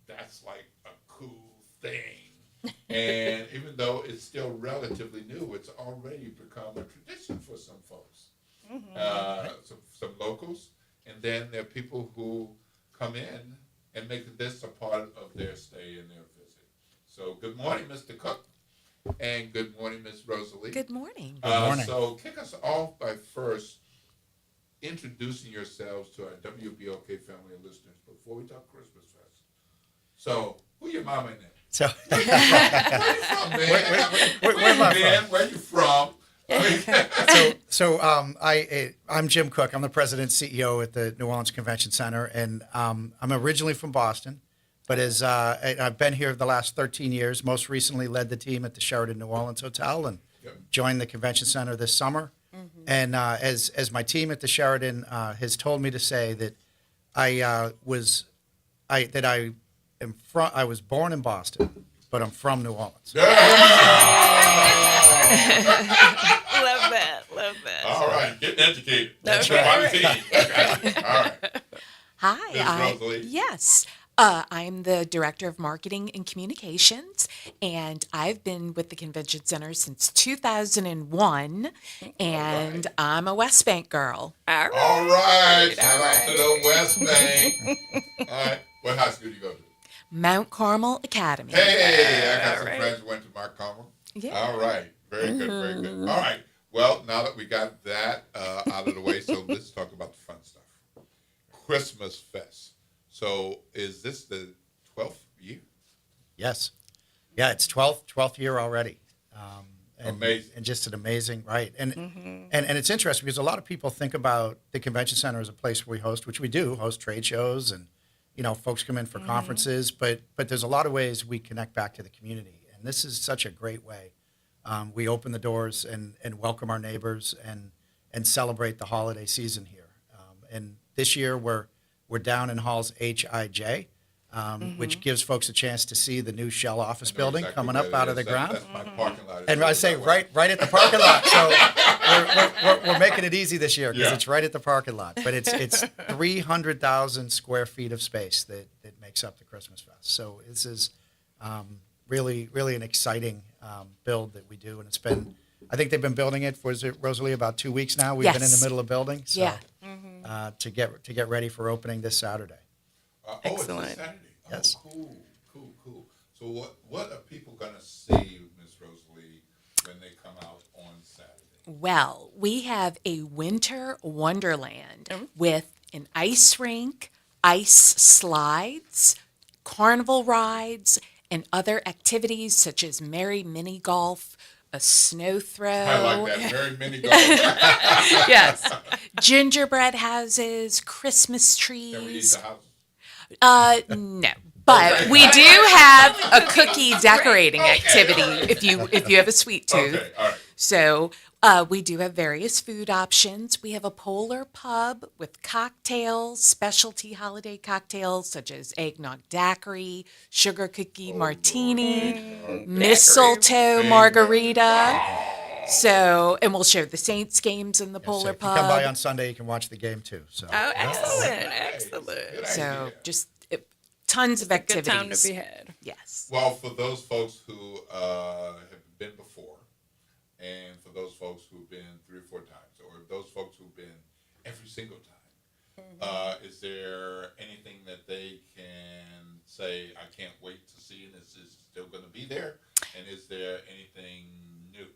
that's like a cool thing. And even though it's still relatively new, it's already become a tradition for some folks, some locals. And then there are people who come in and make this a part of their stay and their visit. So good morning, Mr. Cook. And good morning, Ms. Rosalie. Good morning. Good morning. So kick us off by first introducing yourselves to our WBOK family of listeners before we talk Christmas Fest. So, who your mama and them? So, where you from, man? Where you from? I'm Jim Cook. I'm the president and CEO at the New Orleans Convention Center, and I'm originally from Boston, but I've been here the last 13 years. Most recently, led the team at the Sheraton New Orleans Hotel, and joined the convention center this summer. Mm-hmm. And as my team at the Sheraton has told me to say that I was born in Boston, but I'm from New Orleans. Love that. All right, getting educated. That's right. Okay. All right. Hi. Rosalie. Yes. I'm the Director of Marketing and Communications, and I've been with the Convention Center since 2001, and I'm a West Bank girl. All right. Shout out to the West Bank. All right. What high school do you go to? Mount Carmel Academy. Hey, I got some friends who went to Mount Carmel. Yeah. All right. Very good, very good. All right. Well, now that we got that out of the way, so let's talk about the fun stuff. Christmas Fest. So is this the 12th year? Yes. Yeah, it's 12th year already. Amazing. And just an amazing, right. And it's interesting because a lot of people think about the convention center as a place where we host, which we do, host trade shows and, folks come in for conferences, but there's a lot of ways we connect back to the community. And this is such a great way. We open the doors and welcome our neighbors and celebrate the holiday season here. And this year we're down in Halls HIJ, which gives folks a chance to see the new Shell office building coming up out of the ground. That's my parking lot. And I say right at the parking lot. So we're making it easy this year because it's right at the parking lot. But it's 300,000 square feet of space that makes up the Christmas Fest. So this is really, really an exciting build that we do. And it's been, I think they've been building it for, is it, Rosalie, about 2 weeks now? We've been in the middle of building. So, to get ready for opening this Saturday. Excellent. It's this Saturday. Yes. Cool. So what are people going to see, Miss Rosalie, when they come out on Saturday? Well, we have a winter wonderland with an ice rink, ice slides, carnival rides, and other activities such as Merry Mini Golf, a snow throw. I like that. Merry Mini Golf. Yes. Gingerbread houses, Christmas trees. Can we eat the house? No. But we do have a cookie decorating activity if you have a sweet tooth. Okay, all right. So we do have various food options. We have a Polar Pub with cocktails, specialty holiday cocktails such as eggnog daiquiri, sugar cookie martini, mistletoe margarita. So, and we'll show the Saints games in the Polar If Pub. you come by on Sunday, you can watch the game too. So. Oh, excellent. So just tons of activities. Good time to be had. Yes. Well, for those folks who have been before, and for those folks who've been 3 or 4 times, or those folks who've been every single time, is there anything that they can say, I can't wait to see, and this is still going to be there? And is there anything new?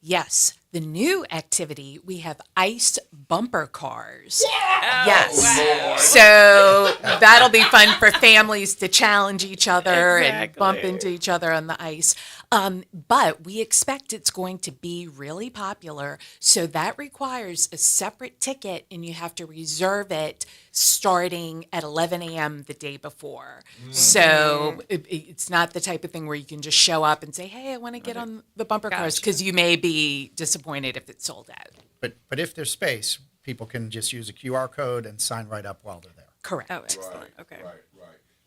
Yes, the new activity, we have ice bumper cars. Wow. Yes. So that'll be fun for families to challenge each other and bump into each other on the ice. But we expect it's going to be really popular. So that requires a separate ticket, and you have to reserve it starting at 11 a.m. the day before. So it's not the type of thing where you can just show up and say, hey, I want to get on the bumper cars, because you may be disappointed if it's sold out. But if there's space, people can just use a QR code and sign right up while they're there. Correct. Oh, excellent. Okay. Right.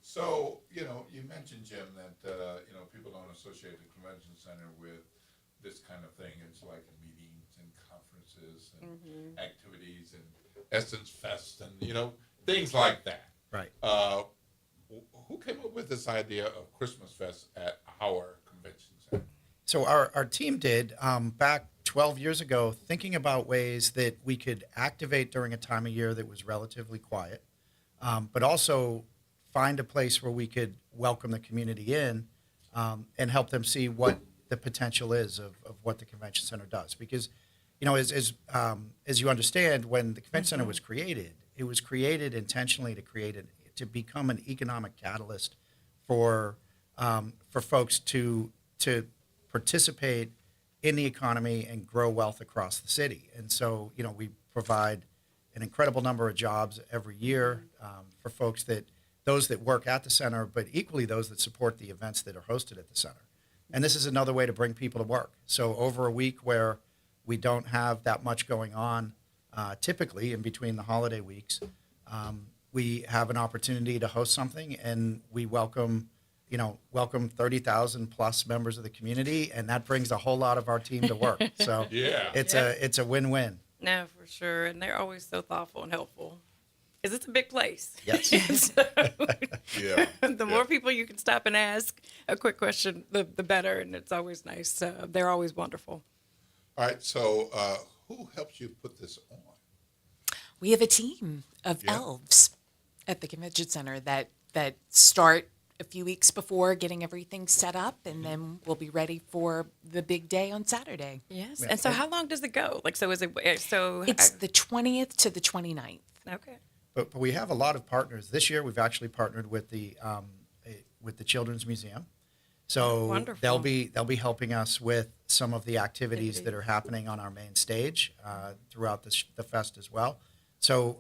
So, you mentioned, Jim, that, people don't associate the convention center with this kind of thing. It's like meetings and conferences and activities and Essence Fest and, things like that. Right. Who came up with this idea of Christmas Fest at our convention center? So our team did back 12 years ago, thinking about ways that we could activate during a time of year that was relatively quiet, but also find a place where we could welcome the community in and help them see what the potential is of what the convention center does. Because, as you understand, when the convention center was created, it was created intentionally to become an economic catalyst for folks to participate in the economy and grow wealth across the city. And so, we provide an incredible number of jobs every year for folks those that work at the center, but equally those that support the events that are hosted at the center. And this is another way to bring people to work. So over a week where we don't have that much going on, typically in between the holiday weeks, we have an opportunity to host something, and we welcome 30,000 plus members of the community, and that brings a whole lot of our team to work. So it's a win-win. No, for sure. And they're always so thoughtful and helpful. because it's a big place. Yes. So, Yeah. the more people you can stop and ask a quick question, the better, and it's always nice. They're always wonderful. All right. So, who helps you put this on? We have a team of elves at the convention center that start a few weeks before getting everything set up, and then we'll be ready for the big day on Saturday. Yes. And so how long does it go? Like, so is it, so. It's the 20th to the 29th. Okay. But we have a lot of partners. This year, we've actually partnered with the Children's Museum, so Wonderful. they'll be helping us with some of the activities that are happening on our main stage throughout the fest as well. So,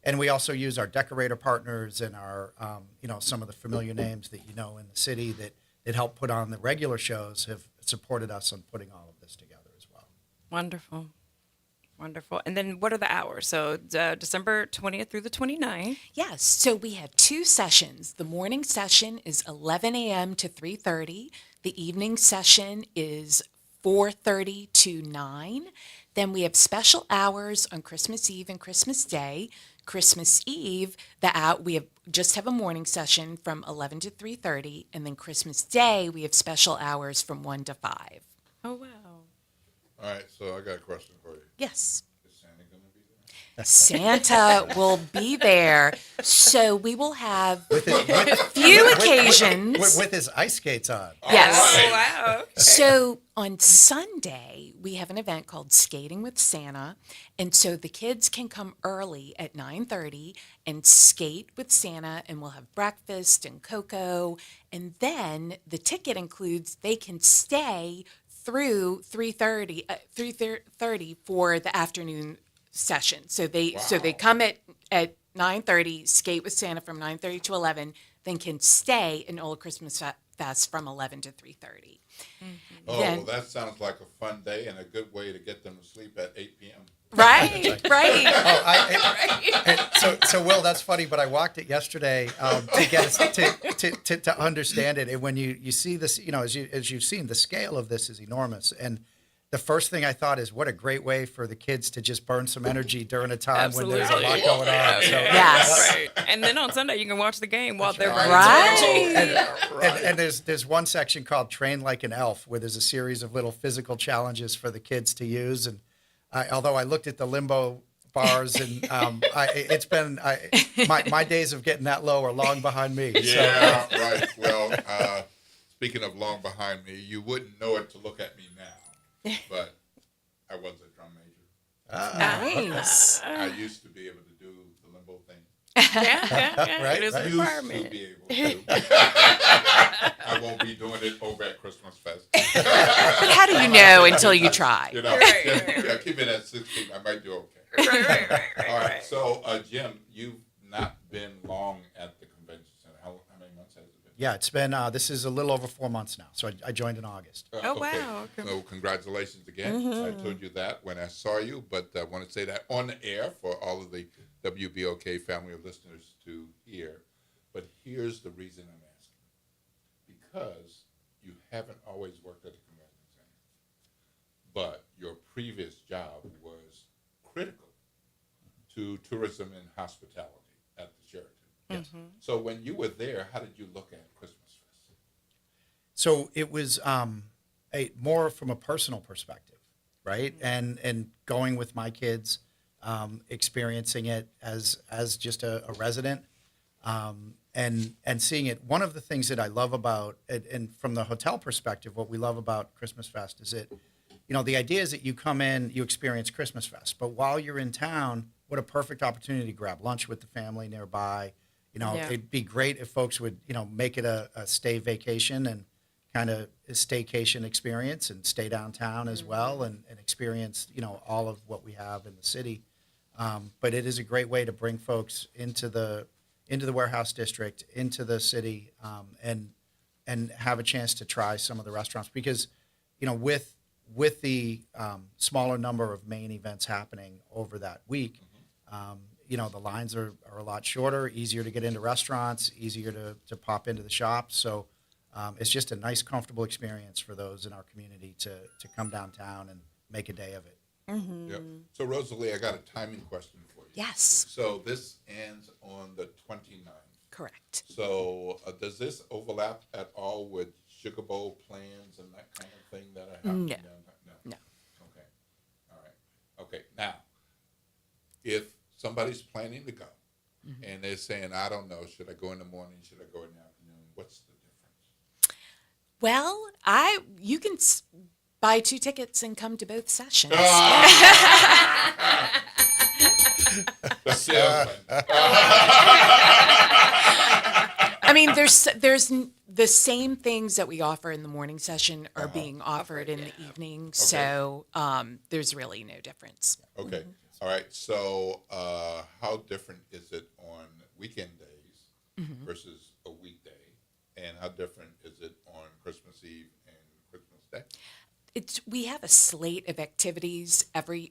and we also use our decorator partners and our some of the familiar names that you know in the city that help put on the regular shows have supported us on putting all of this together as well. Wonderful. Wonderful. And then what are the hours? So December 20th through the 29th. Yes. So we have 2 sessions. The morning session is 11 a.m. to 3:30. The evening session is 4:30 to 9. Then we have special hours on Christmas Eve and Christmas Day. Christmas Eve, we just have a morning session from 11 to 3:30, and then Christmas Day we have special hours from 1 to 5. Oh wow! All right, so I got a question for you. Yes. Is Santa going to be there? Santa will be there, so we will have a few occasions with his ice skates on. Yes. Oh wow! Okay. So on Sunday, we have an event called Skating with Santa. And so the kids can come early at 9:30 and skate with Santa, and we'll have breakfast and cocoa. And then the ticket includes they can stay through 3:30 for the afternoon session. So they come at 9:30, skate with Santa from 9:30 to 11, then can stay in Old Christmas Fest from 11 to 3:30. Oh, Then- well, that sounds like a fun day and a good way to get them to sleep at 8 p.m. Right, right. So Will, that's funny, but I walked it yesterday to get us to understand it. And when you see this, as you've seen, the scale of this is enormous. And the first thing I thought is, what a great way for the kids to just burn some energy during a time when there's a lot going on. So, Yes. Right. And then on Sunday you can watch the game while they're And there's one section called Train Like an Elf, where there's a series of little physical challenges for the kids to use. And although I looked at the limbo bars, and my days of getting that low are long behind me. Yeah, right. Well, speaking of long behind me, you wouldn't know it to look at me now, but I was a drum major. Nice. I used to be able to do the limbo thing. Yeah. Right, It is a right. requirement. Used to be able to. I won't be doing it over at Christmas Fest. But how do you know until you try? Yeah, keep it at 16. I might do okay. Right. All right. So, Jim, you've not been long at the convention center. How many months has it been? Yeah, it's been, this is a little over 4 months now. So I joined in August. Oh, wow. Okay. So congratulations again. I told you that when I saw you, but I want to say that on the air for all of the WBOK family of listeners to hear. But here's the reason I'm asking. Because you haven't always worked at the convention center, but your previous job was critical to tourism and hospitality at the Sheraton. Yes. So when you were there, how did you look at Christmas Fest? So it was more from a personal perspective, right? And going with my kids, experiencing it as just a resident, and seeing it. One of the things that I love about it, and from the hotel perspective, what we love about Christmas Fest is it, the idea is that you come in, you experience Christmas Fest, but while you're in town, what a perfect opportunity to grab lunch with the family nearby. It'd be great if folks would, make it a stay vacation and kind of a staycation experience and stay downtown as well and experience, all of what we have in the city. But it is a great way to bring folks into the warehouse district, into the city, and have a chance to try some of the restaurants because, with the smaller number of main events happening over that week, the lines are a lot shorter, easier to get into restaurants, easier to pop into the shops. So it's just a nice, comfortable experience for those in our community to come downtown and make a day of it. Mm-hmm. Yep. So, Rosalie, I got a timing question for you. Yes. So, this ends on the 29th. Correct. So, does this overlap at all with Sugar Bowl plans and that kind of thing that are happening? No. No. Okay. All right. Okay. Now, if somebody's planning to go and they're saying, I don't know, should I go in the morning? Should I go in the afternoon? What's the difference? Well, you can buy 2 tickets and come to both sessions. The salesman. I mean, there's the same things that we offer in the morning session are being offered in the evening, so there's really no difference. Okay. All right. So, how different is it on weekend days versus a weekday? And how different is it on Christmas Eve and Christmas Day? We have a slate of activities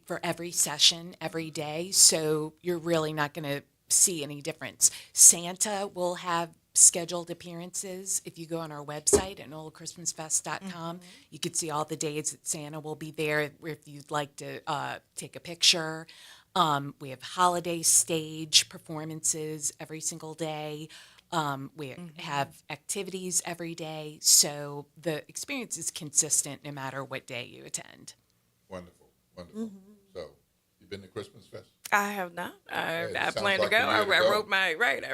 for every session, every day, so you're really not going to see any difference. Santa will have scheduled appearances. If you go on our website at NOLAChristmasFest.com, you can see all the days that Santa will be there if you'd like to take a picture. We have holiday stage performances every single day. We have activities every day, so the experience is consistent no matter what day you attend. Wonderful, wonderful. So, you been to Christmas Fest? I have not. I plan to like go. you need to I go.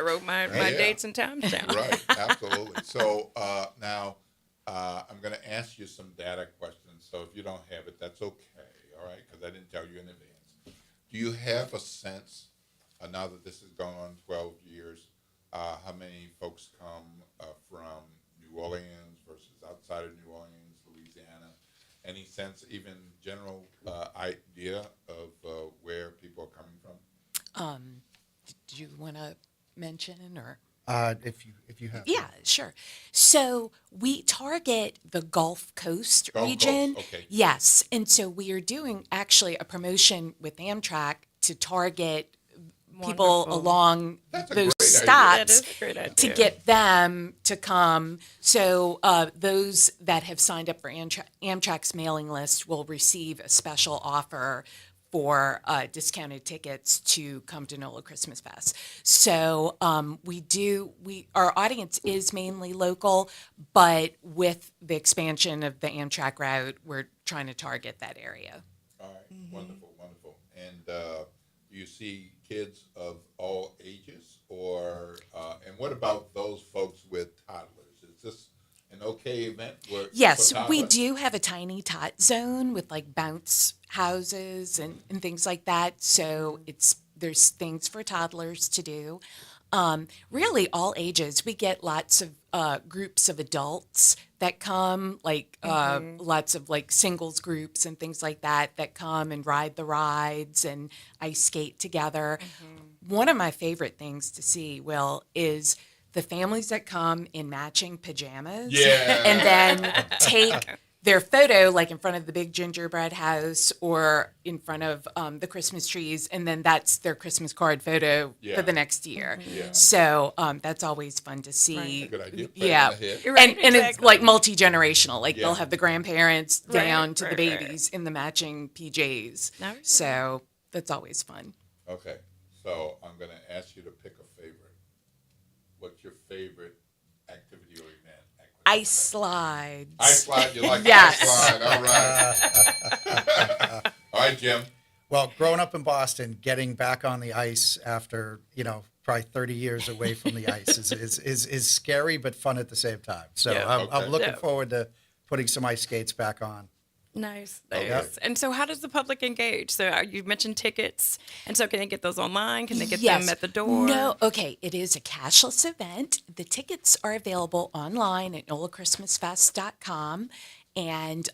wrote my dates and times down. Right, absolutely. So now I'm going to ask you some data questions. So if you don't have it, that's okay. All right, because I didn't tell you in advance. Do you have a sense now that this has gone on 12 years? How many folks come from New Orleans versus outside of New Orleans, Louisiana? Any sense, even general idea of where people are coming from? Did you want to mention or? If you have. Yeah, sure. So we target the Gulf Coast region. Okay. Yes, and so we are doing actually a promotion with Amtrak to target people Wonderful. along That's a those great idea. stops That is a great idea. to get them to come. So those that have signed up for Amtrak's mailing list will receive a special offer for discounted tickets to come to NOLA Christmas Fest. So our audience is mainly local, but with the expansion of the Amtrak route, we're trying to target that area. All right, wonderful, wonderful. And do you see kids of all ages, or and what about those folks with toddlers? Is this an okay event? Yes, we do have a tiny tot zone with like bounce houses and things like that. So there's things for toddlers to do. Really all ages. We get lots of groups of adults that come, like lots of like singles groups and things like that come and ride the rides and ice skate together. One of my favorite things to see, Will, is the families that come in matching pajamas and then take their photo like in front of the big gingerbread house or in front of the Christmas trees, and then that's their Christmas card photo for the next year. So that's always fun to see. Good idea. Yeah, and it's like multi-generational. Like they'll have the grandparents down to the babies in the matching PJs. So that's always fun. Okay, so I'm going to ask you to pick a favorite. What's your favorite activity or event? Ice slides. Ice slide, you like Yes. ice slide, all right. All right, Jim. Well, growing up in Boston, getting back on the ice after, probably 30 years away from the ice is scary but fun at the same time. So I'm looking forward to putting some ice skates back on. Nice. Okay. And so how does the public engage? So you mentioned tickets. And so can they get those online? Can they get Yes. them at the door? No. Okay. It is a cashless event. The tickets are available online at NOLAChristmasFest.com. And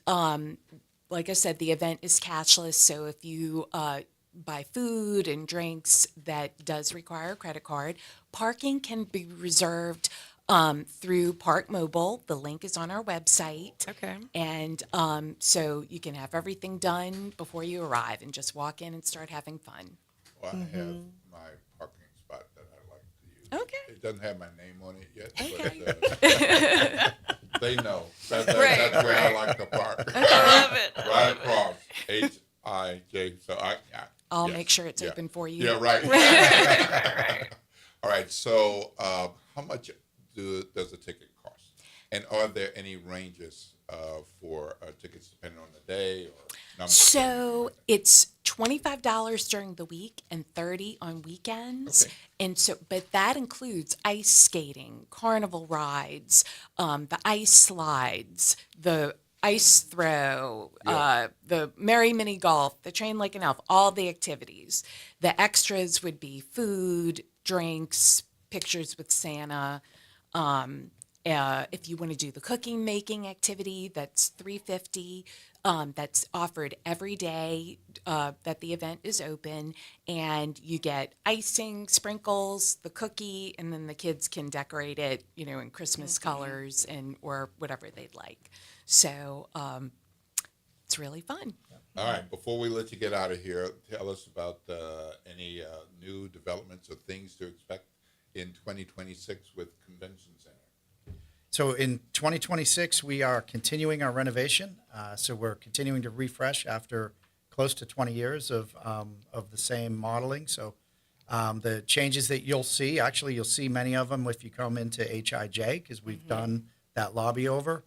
like I said, the event is cashless. So if you buy food and drinks that does require a credit card, parking can be reserved through Park Mobile. The link is on our website. Okay. And so you can have everything done before you arrive and just walk in and start having fun. Well, I have my parking spot that I like to use. Okay. It doesn't have my name on it yet, Okay. but they know. That's where I like to park. I love it. Right across FIJ. So I'll yes, make sure it's open for you. Yeah, right. All right. So, how much does a ticket cost? And are there any ranges for tickets depending on the day or number? So it's $25 during the week and $30 on weekends. Okay. And so, but that includes ice skating, carnival rides, the ice slides, the ice throw, the Merry Mini Golf, the Train Like an Elf, all the activities. The extras would be food, drinks, pictures with Santa. If you want to do the cooking making activity, that's $350. That's offered every day that the event is open, and you get icing, sprinkles, the cookie, and then the kids can decorate it, in Christmas colors or whatever they'd like. So it's really fun. All right. Before we let you get out of here, tell us about any new developments or things to expect in 2026 with Convention Center. So in 2026, we are continuing our renovation. So we're continuing to refresh after close to 20 years of the same modeling. So the changes that you'll see, actually you'll see many of them if you come into HIJ because we've done that lobby over.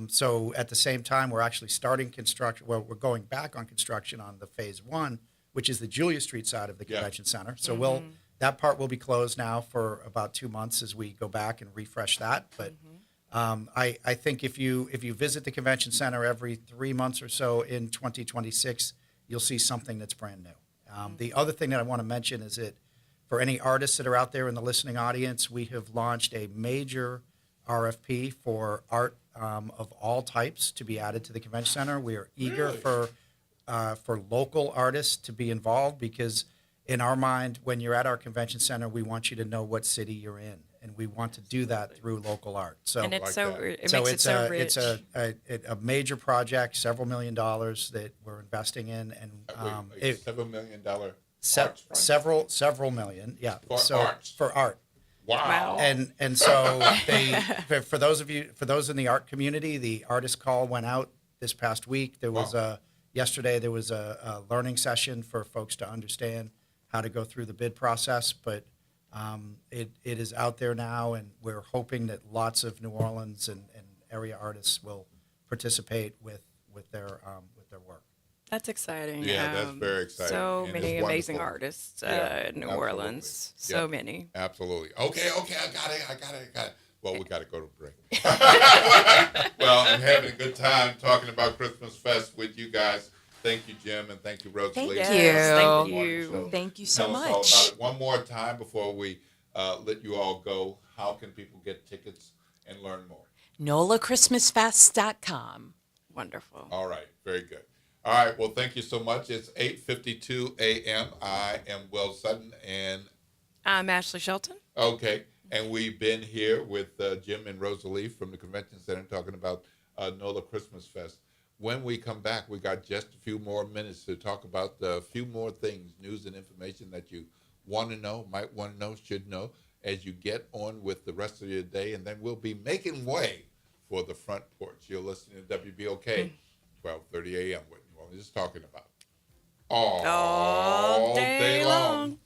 So at the same time, we're actually starting construction. Well, we're going back on construction on the phase 1, which is the Julia Street side of the convention center. So that part will be closed now for about 2 months as we go back and refresh that. But I think if you visit the convention center every 3 months or so in 2026, you'll see something that's brand new. The other thing that I want to mention is that for any artists that are out there in the listening audience, we have launched a major RFP for art of all types to be added to the convention center. We are eager for local artists to be involved because in our mind, when you're at our convention center, we want you to know what city you're in, and we want to do that through local art. So, and it's like it makes it so rich. It's a major project, several $1 million that we're investing in, and $7 million. Several million, yeah. For art. Wow. And so for those in the art community, the artist call went out this past week. There was yesterday there was a learning session for folks to understand how to go through the bid process, but it is out there now, and we're hoping that lots of New Orleans and area artists will participate with their work. That's exciting. Yeah, that's very exciting. So And many it's amazing wonderful. artists Yeah, in New absolutely. Orleans. So Yep. many. Absolutely. Okay, I got it. Well, we got to go to break. Well, I'm having a good time talking about Christmas Fest with you guys. Thank you, Jim, and thank you, Rosalie. Thank you. So Thank you so tell us all much. about it. One more time before we let you all go. How can people get tickets and learn more? NOLAChristmasFest.com. Wonderful. All right, very good. All right, well, thank you so much. It's 8:52 a.m. I am Will Sutton, and I'm Ashley Shelton. okay, and we've been here with Jim and Rosalie from the Convention Center talking about NOLA Christmas Fest. When we come back, we got just a few more minutes to talk about a few more things, news and information that you want to know, might want to know, should know, as you get on with the rest of your day, and then we'll be making way for the front porch. You're listening to WBOK, 12:30 a.m. What New Orleans is talking about all day long.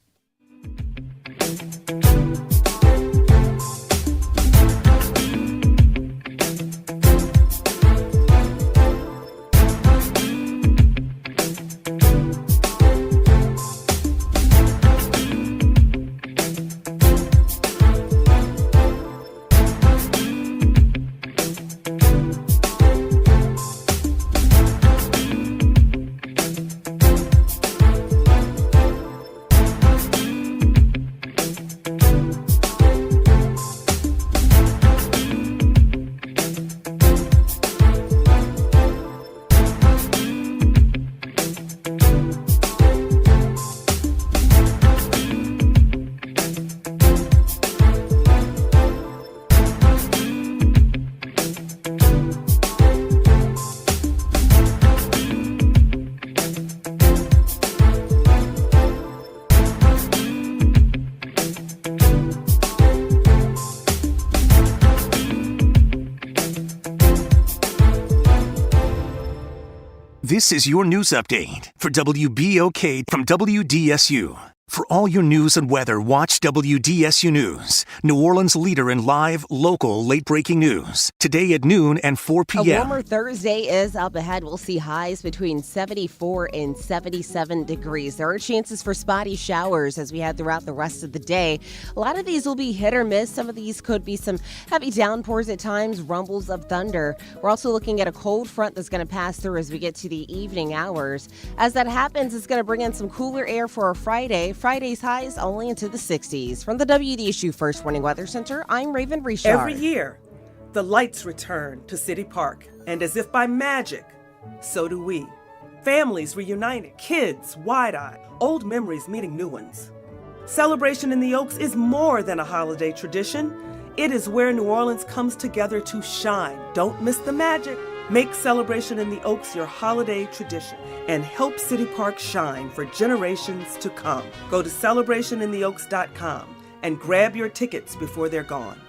This is your news update for WBOK from WDSU. For all your news and weather, watch WDSU News, New Orleans' leader in live, local, late-breaking news. Today at noon and 4 p.m. A warmer Thursday is up ahead. We'll see highs between 74 and 77 degrees. There are chances for spotty showers as we head throughout the rest of the day. A lot of these will be hit or miss. Some of these could be some heavy downpours at times, rumbles of thunder. We're also looking at a cold front that's going to pass through as we get to the evening hours. As that happens, it's going to bring in some cooler air for our Friday. Friday's highs only into the 60s. From the WDSU First Warning Weather Center, I'm Raven Richard. Every year, the lights return to City Park, and as if by magic, so do we. Families reunited, kids wide-eyed, old memories meeting new ones. Celebration in the Oaks is more than a holiday tradition. It is where New Orleans comes together to shine. Don't miss the magic. Make Celebration in the Oaks your holiday tradition and help City Park shine for generations to come. Go to celebrationintheoaks.com and grab your tickets before they're gone.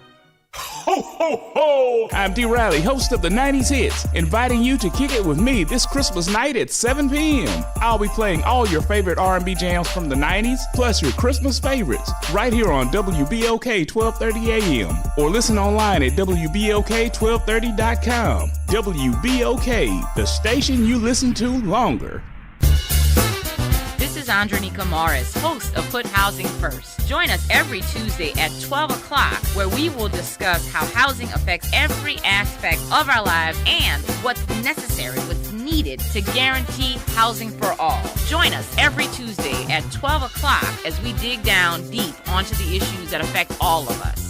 Ho, ho, ho! I'm D. Riley, host of the 90s Hits, inviting you to kick it with me this Christmas night at 7 p.m. I'll be playing all your favorite R&B jams from the 90s, plus your Christmas favorites, right here on WBOK 1230 AM, or listen online at WBOK1230.com. WBOK, the station you listen to longer. This is Andronika Morris, host of Put Housing First. Join us every Tuesday at 12 o'clock, where we will discuss how housing affects every aspect of our lives and what's necessary, what's needed to guarantee housing for all. Join us every Tuesday at 12 o'clock as we dig down deep onto the issues that affect all of us.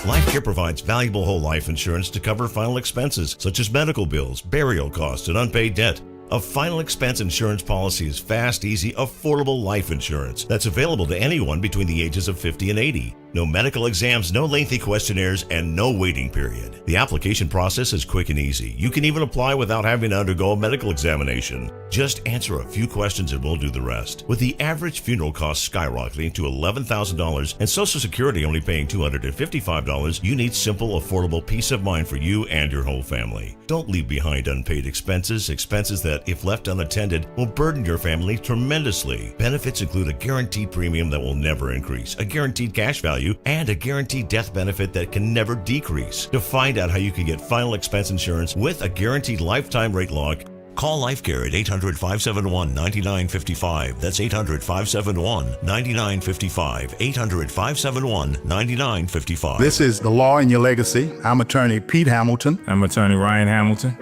LifeCare provides valuable whole life insurance to cover final expenses such as medical bills, burial costs, and unpaid debt. A final expense insurance policy is fast, easy, affordable life insurance that's available to anyone between the ages of 50 and 80. No medical exams, no lengthy questionnaires, and no waiting period. The application process is quick and easy. You can even apply without having to undergo a medical examination. Just answer a few questions and we'll do the rest. With the average funeral cost skyrocketing to $11,000 and Social Security only paying $255, you need simple, affordable peace of mind for you and your whole family. Don't leave behind unpaid expenses that, if left unattended, will burden your family tremendously. Benefits include a guaranteed premium that will never increase, a guaranteed cash value, and a guaranteed death benefit that can never decrease. To find out how you can get final expense insurance with a guaranteed lifetime rate lock, call LifeCare at 800-571-9955. That's 800-571-9955. 800-571-9955. This is The Law in Your Legacy. I'm attorney Pete Hamilton. I'm attorney Ryan Hamilton.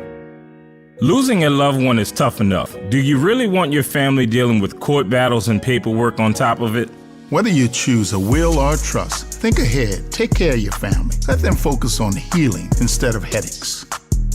Losing a loved one is tough enough. Do you really want your family dealing with court battles and paperwork on top of it? Whether you choose a will or a trust, think ahead. Take care of your family. Let them focus on healing instead of headaches.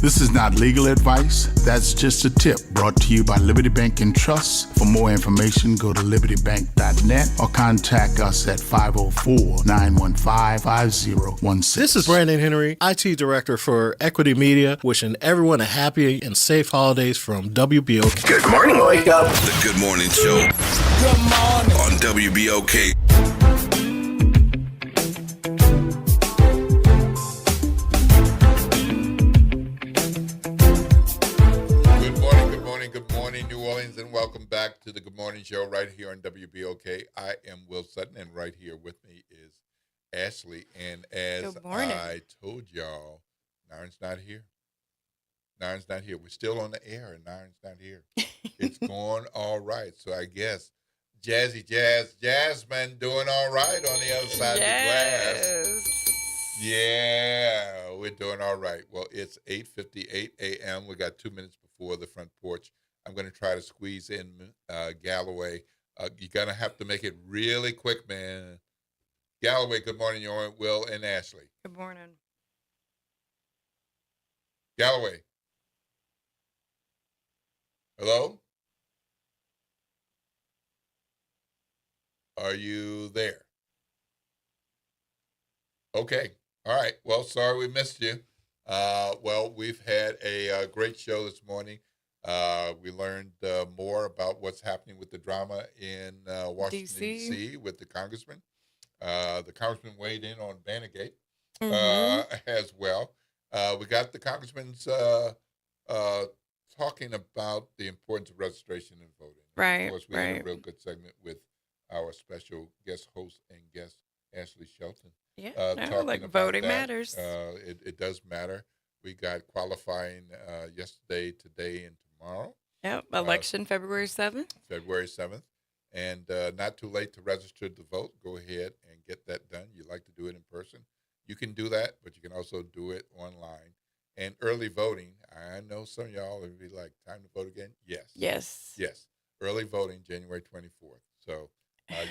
This is not legal advice. That's just a tip brought to you by Liberty Bank and Trust. For more information, go to libertybank.net or contact us at 504-915-5016. This is Brandon Henry, IT Director for Equity Media, wishing everyone a happy and safe holidays from WBOK. Good morning, wake up. The Good Morning Show. Good morning. On WBOK. Good morning, New Orleans, and welcome back to the Good Morning Show right here on WBOK. I am Will Sutton, and right here with me is Ashley. And as I told y'all, Nairn's not here. Nairn's not here. We're still on the air, and Nairn's not here. It's going all right. So I guess Jasmine doing all right on the other side of the glass. Yeah, we're doing all right. Well, it's 8:58 a.m. We got 2 minutes before the front porch. I'm going to try to squeeze in Galloway. You're going to have to make it really quick, man. Galloway, good morning. You're on Will and Ashley. Good morning. Galloway. Hello? Are you there? Okay. All right. Well, sorry we missed you. Well, we've had a great show this morning. We learned more about what's happening with the drama in Washington, D.C. with the congressman. The congressman weighed in on Bannergate as well. We got the congressman's talking about the importance of registration and voting. Right, Of course, we had a right. real good segment with our special guest host and guest, Ashley Shelton. Yeah, talking like about voting that. matters. It does matter. We got qualifying yesterday, today, and tomorrow. Yep, election February 7th. February 7th. And not too late to register to vote. Go ahead and get that done. You like to do it in person, you can do that, but you can also do it online. And early voting, I know some of y'all would be like, time to vote again? Yes. Yes. Yes. Early voting, January 24th. So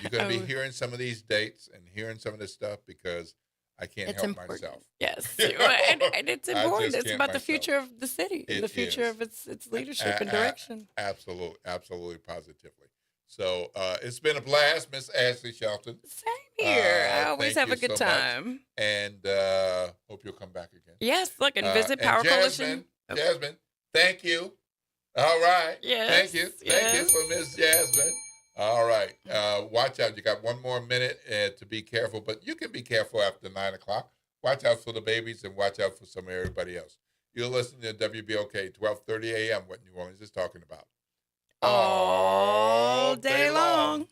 you're going to be hearing some of these dates and hearing some of this stuff because I can't It's help important. myself. Yes, You know? and it's I important. just It's can't about the myself. future of the city, and It the future is. of its leadership and direction. Absolutely, absolutely, positively. So it's been a blast, Miss Ashley Shelton. Same here. I always thank have a you good so much. time. And hope you'll come back again. Yes, look, and visit Power Coalition. Jasmine, thank you. All right. Yes, Thank you. Thank you yes. for Miss Jasmine. All right. Watch out. You got one more minute to be careful, but you can be careful after 9 o'clock. Watch out for the babies and watch out for some of everybody else. You're listening to WBOK 12:30 a.m. What New Orleans is talking about. All day long.